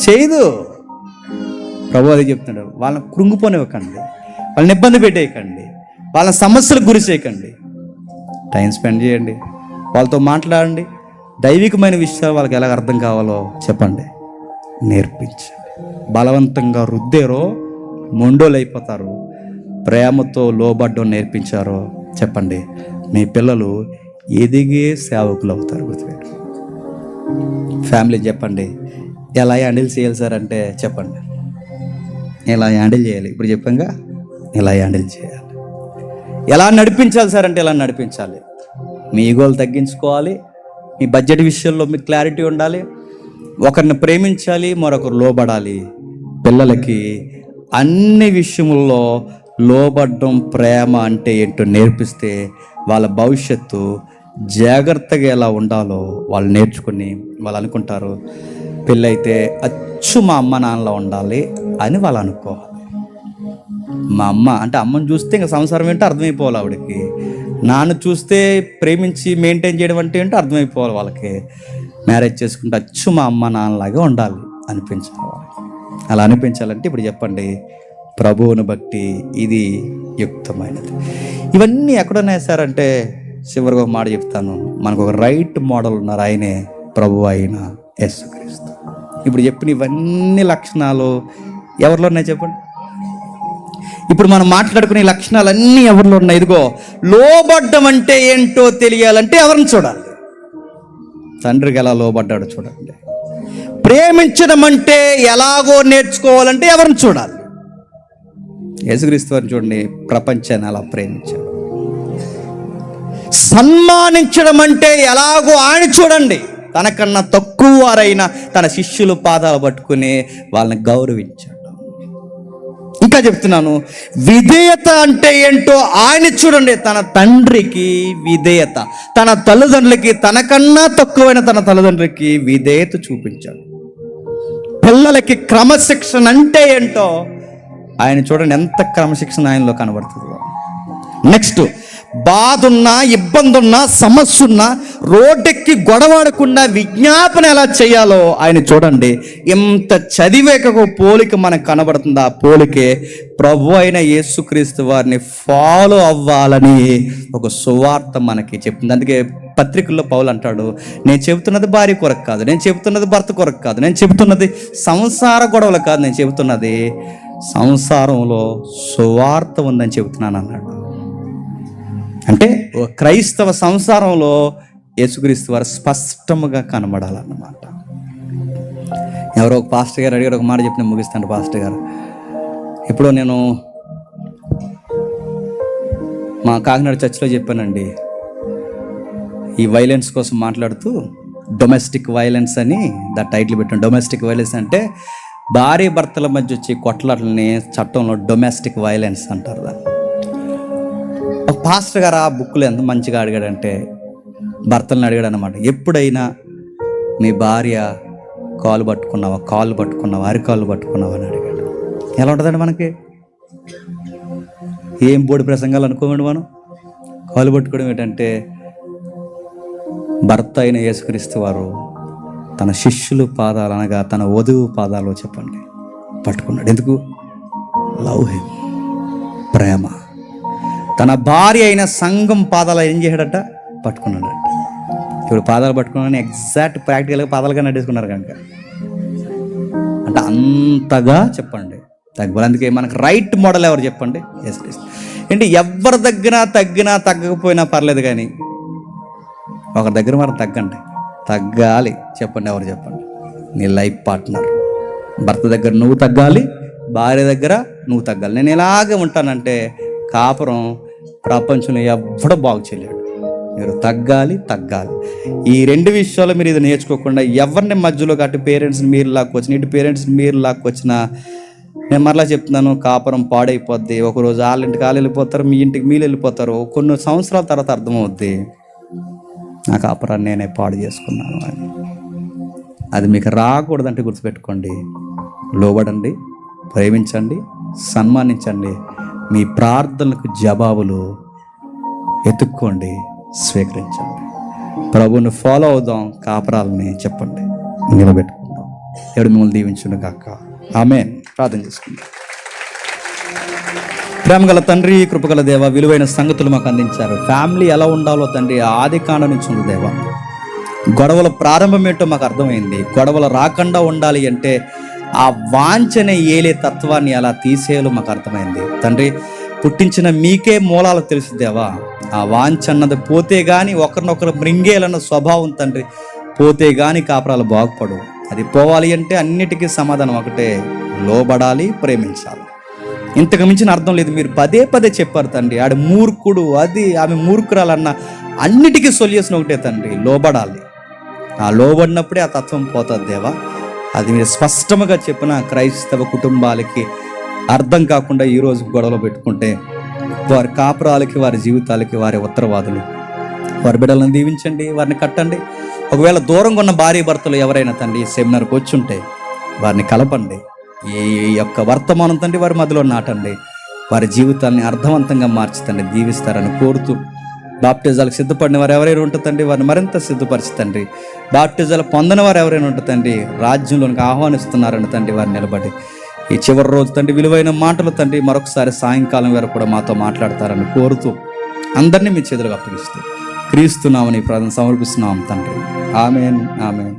చేయదు. ప్రభు అది చెప్తున్నాడు, వాళ్ళని కృంగిపోనివ్వకండి, వాళ్ళని ఇబ్బంది పెట్టేయకండి, వాళ్ళ సమస్యలకు గురి చేయకండి. టైం స్పెండ్ చేయండి, వాళ్ళతో మాట్లాడండి, దైవికమైన విషయాలు వాళ్ళకి ఎలా అర్థం కావాలో చెప్పండి, నేర్పించండి. బలవంతంగా రుద్దేరో మొండోలు అయిపోతారు, ప్రేమతో లోబడ్డం నేర్పించారో చెప్పండి, మీ పిల్లలు ఎదిగే సేవకులు అవుతారు. గుర్తుపెట్టు. ఫ్యామిలీ చెప్పండి ఎలా హ్యాండిల్ చేయాలి సార్ అంటే చెప్పండి ఎలా హ్యాండిల్ చేయాలి. ఇప్పుడు చెప్పంగా ఎలా హ్యాండిల్ చేయాలి. ఎలా నడిపించాలి సార్ అంటే ఎలా నడిపించాలి. మీ ఈగోలు తగ్గించుకోవాలి, మీ బడ్జెట్ విషయంలో మీకు క్లారిటీ ఉండాలి, ఒకరిని ప్రేమించాలి, మరొకరు లోబడాలి. పిల్లలకి అన్ని విషయముల్లో లోబడ్డం, ప్రేమ అంటే ఏంటో నేర్పిస్తే వాళ్ళ భవిష్యత్తు జాగ్రత్తగా ఎలా ఉండాలో వాళ్ళు నేర్చుకుని వాళ్ళు అనుకుంటారు, పెళ్ళైతే అచ్చు మా అమ్మ నాన్నలో ఉండాలి అని వాళ్ళు అనుకోవాలి. మా అమ్మ అంటే అమ్మని చూస్తే ఇంకా సంసారం ఏంటో అర్థమైపోవాలి ఆవిడకి, నాన్న చూస్తే ప్రేమించి మెయింటైన్ చేయడం అంటే ఏంటో అర్థమైపోవాలి వాళ్ళకి. మ్యారేజ్ చేసుకుంటే అచ్చు మా అమ్మ నాన్నలాగా ఉండాలి అనిపించాలి వాళ్ళకి. అలా అనిపించాలంటే ఇప్పుడు చెప్పండి, ప్రభువును బట్టి ఇది యుక్తమైనది. ఇవన్నీ ఎక్కడున్నాయి సార్ అంటే చివరిగా ఒక మాట చెప్తాను, మనకు ఒక రైట్ మోడల్ ఉన్నారు, ఆయనే ప్రభు అయిన యేసుక్రీస్తు. ఇప్పుడు చెప్పిన ఇవన్నీ లక్షణాలు ఎవరిలో ఉన్నాయి చెప్పండి. ఇప్పుడు మనం మాట్లాడుకునే లక్షణాలన్నీ ఎవరిలో ఉన్నాయి? ఇదిగో లోబడ్డం అంటే ఏంటో తెలియాలంటే ఎవరిని చూడాలి? తండ్రికి ఎలా లోబడ్డాడో చూడండి. ప్రేమించడం అంటే ఎలాగో నేర్చుకోవాలంటే ఎవరిని చూడాలి? యేసుక్రీస్తు వారిని చూడండి, ప్రపంచాన్ని అలా ప్రేమించాడు. సన్మానించడం అంటే ఎలాగో ఆయన చూడండి, తనకన్నా తక్కువ వారైన తన శిష్యులు పాదాలు పట్టుకుని వాళ్ళని గౌరవించాడు. ఇంకా చెప్తున్నాను, విధేయత అంటే ఏంటో ఆయన చూడండి, తన తండ్రికి విధేయత, తన తల్లిదండ్రులకి, తనకన్నా తక్కువైన తన తల్లిదండ్రులకి విధేయత చూపించాడు. పిల్లలకి క్రమశిక్షణ అంటే ఏంటో ఆయన చూడండి, ఎంత క్రమశిక్షణ ఆయనలో కనబడుతుందో. నెక్స్ట్, బాధ ఉన్నా, ఇబ్బంది ఉన్నా, సమస్య ఉన్నా రోడ్డెక్కి గొడవాడకుండా విజ్ఞాపన ఎలా చేయాలో ఆయన చూడండి. ఎంత చదివేక పోలిక మనకు కనబడుతుంది. ఆ పోలికే ప్రభు అయిన యేసుక్రీస్తు వారిని ఫాలో అవ్వాలని ఒక సువార్త మనకి చెప్తుంది. అందుకే పత్రికల్లో పౌలు అంటాడు, నేను చెబుతున్నది భార్య కొరకు కాదు, నేను చెబుతున్నది భర్త కొరకు కాదు, నేను చెబుతున్నది సంసార గొడవలు కాదు, నేను చెబుతున్నది సంసారంలో సువార్త ఉందని చెబుతున్నాను అన్నాడు. అంటే క్రైస్తవ సంసారంలో యేసుక్రీస్తు వారు స్పష్టంగా కనబడాలన్నమాట. ఎవరో ఒక పాస్టర్ గారు అడిగారు, ఒక మాట చెప్పి నేను ముగిస్తాను. పాస్టర్ గారు, ఇప్పుడు నేను మా కాకినాడ చర్చిలో చెప్పానండి, ఈ వైలెన్స్ కోసం మాట్లాడుతూ డొమెస్టిక్ వైలెన్స్ అని టైటిల్ పెట్టాను. డొమెస్టిక్ వైలెన్స్ అంటే భార్య భర్తల మధ్య వచ్చే కొట్లాటలని చట్టంలో డొమెస్టిక్ వైలెన్స్ అంటారు దాన్ని. ఒక పాస్టర్ గారు ఆ బుక్లో ఎంత మంచిగా అడిగాడంటే, భర్తలను అడిగాడు అనమాట, ఎప్పుడైనా మీ భార్య కాలు పట్టుకున్నావా, అరికాళ్ళు పట్టుకున్నావా అని అడిగాడు. ఎలా ఉంటుందండి మనకి? ఏం బోడి ప్రసంగాలు అనుకోమండి మనం. కాలు పట్టుకోవడం ఏంటంటే, భర్త అయిన యేసుక్రీస్తు వారు తన శిష్యులు పాదాలు అనగా తన వధువు పాదాలు చెప్పండి పట్టుకున్నాడు. ఎందుకు? లవ్ హిమ్, ప్రేమ. తన భార్య అయిన సంఘం పాదాలు ఏం చేశాడట? పట్టుకున్నాడట. ఇప్పుడు పాదాలు పట్టుకున్నాను ఎగ్జాక్ట్ ప్రాక్టికల్గా పాదాలుగా నడుచుకున్నారు కనుక అంటే అంతగా చెప్పండి తగ్గాలి. అందుకే మనకు రైట్ మోడల్ ఎవరు చెప్పండి? యేసుక్రీస్తు. ఏంటి ఎవరి దగ్గర తగ్గినా తగ్గకపోయినా పర్లేదు, కానీ ఒకరి దగ్గర మనం తగ్గాలి. చెప్పండి, ఎవరు చెప్పండి? నీ లైఫ్ పార్ట్నర్. భర్త దగ్గర నువ్వు తగ్గాలి, భార్య దగ్గర నువ్వు తగ్గాలి. నేను ఎలాగే ఉంటానంటే కాపురం ప్రపంచంలో ఎవడో బాగు చేయలేడు. మీరు తగ్గాలి. ఈ రెండు విషయాలు మీరు ఇది నేర్చుకోకుండా ఎవరిని మధ్యలో అటు పేరెంట్స్ని మీరు లాక్కొచ్చిన, ఇటు పేరెంట్స్ని మీరు లాక్కొచ్చిన, నేను మరలా చెప్తున్నాను, కాపురం పాడైపోద్ది. ఒకరోజు వాళ్ళ ఇంటికి వాళ్ళు వెళ్ళిపోతారు, మీ ఇంటికి మీరు వెళ్ళిపోతారు. కొన్ని సంవత్సరాల తర్వాత అర్థమవుద్ది, నా కాపురాన్ని నేనే పాడు చేసుకున్నాను అని. అది మీకు రాకూడదంటే గుర్తుపెట్టుకోండి. లోబడండి, ప్రేమించండి, సన్మానించండి. మీ ప్రార్థనలకు జవాబులు ఎత్తుక్కోండి, స్వీకరించండి. ప్రభువుని ఫాలో అవుదాం, కాపురాలని చెప్పండి, నిలబెట్టుకుందాం. దేవుడు మిమ్మల్ని దీవించును గాక. ఆమేన్. ప్రార్థన చేసుకుందాం. ప్రేమగల తండ్రి, కృపగల దేవ, విలువైన సంగతులు మాకు అందించారు. ఫ్యామిలీ ఎలా ఉండాలో తండ్రి ఆది కాండం నుంచి ఉంది దేవ. గొడవల ప్రారంభం ఏంటో మాకు అర్థమైంది. గొడవలు రాకుండా ఉండాలి అంటే ఆ వాంఛనే ఏలే తత్వాన్ని ఎలా తీసేయాలో మాకు అర్థమైంది తండ్రి. పుట్టించిన మీకే మూలాలు తెలుసు దేవా. ఆ వాంఛ అన్నది పోతే గాని, ఒకరినొకరు మృంగేలన్న స్వభావం తండ్రి పోతే గాని కాపురాలు బాగుపడు. అది పోవాలి అంటే అన్నిటికీ సమాధానం ఒకటే, లోబడాలి, ప్రేమించాలి. ఇంతకు మించిన అర్థం లేదు. మీరు పదే చెప్పారు తండ్రి. ఆడు మూర్ఖుడు, అది ఆమె మూర్ఖురాలన్న అన్నిటికీ సొల్యూషన్ ఒకటే తండ్రి, లోబడాలి. ఆ లోబడినప్పుడే ఆ తత్వం పోతుంది దేవా. అది మీరు స్పష్టంగా చెప్పిన క్రైస్తవ కుటుంబాలకి అర్థం కాకుండా ఈరోజు గొడవలు పెట్టుకుంటే వారి కాపురాలకి, వారి జీవితాలకి వారి ఉత్తరవాదులు. వారి బిడ్డలను దీవించండి, వారిని కట్టండి. ఒకవేళ దూరంగా ఉన్న భార్య భర్తలు ఎవరైనా తండ్రి సెమినార్కి వచ్చుంటే వారిని కలపండి. ఈ యొక్క వర్తమానం తండ్రి వారి మధ్యలో నాటండి. వారి జీవితాన్ని అర్థవంతంగా మార్చుతండి, దీవిస్తారని కోరుతూ, బాప్టిజాలకు సిద్ధపడిన వారు ఎవరైనా ఉంటుందండి వారిని మరింత సిద్ధపరచుతండి. బాప్టిజాలు పొందని వారు ఎవరైనా ఉంటుందండి రాజ్యంలోనికి ఆహ్వానిస్తున్నారని తండ్రి వారిని నిలబడి ఈ చివరి రోజు తండ్రి విలువైన మాటలు తండ్రి మరొకసారి సాయంకాలం వరకు కూడా మాతో మాట్లాడతారని కోరుతూ అందరినీ మీ చేతులకు అప్పగిస్తూ క్రీస్తునామని ప్రార్థన సమర్పిస్తున్నాం తండ్రి. ఆమేన్, ఆమేన్.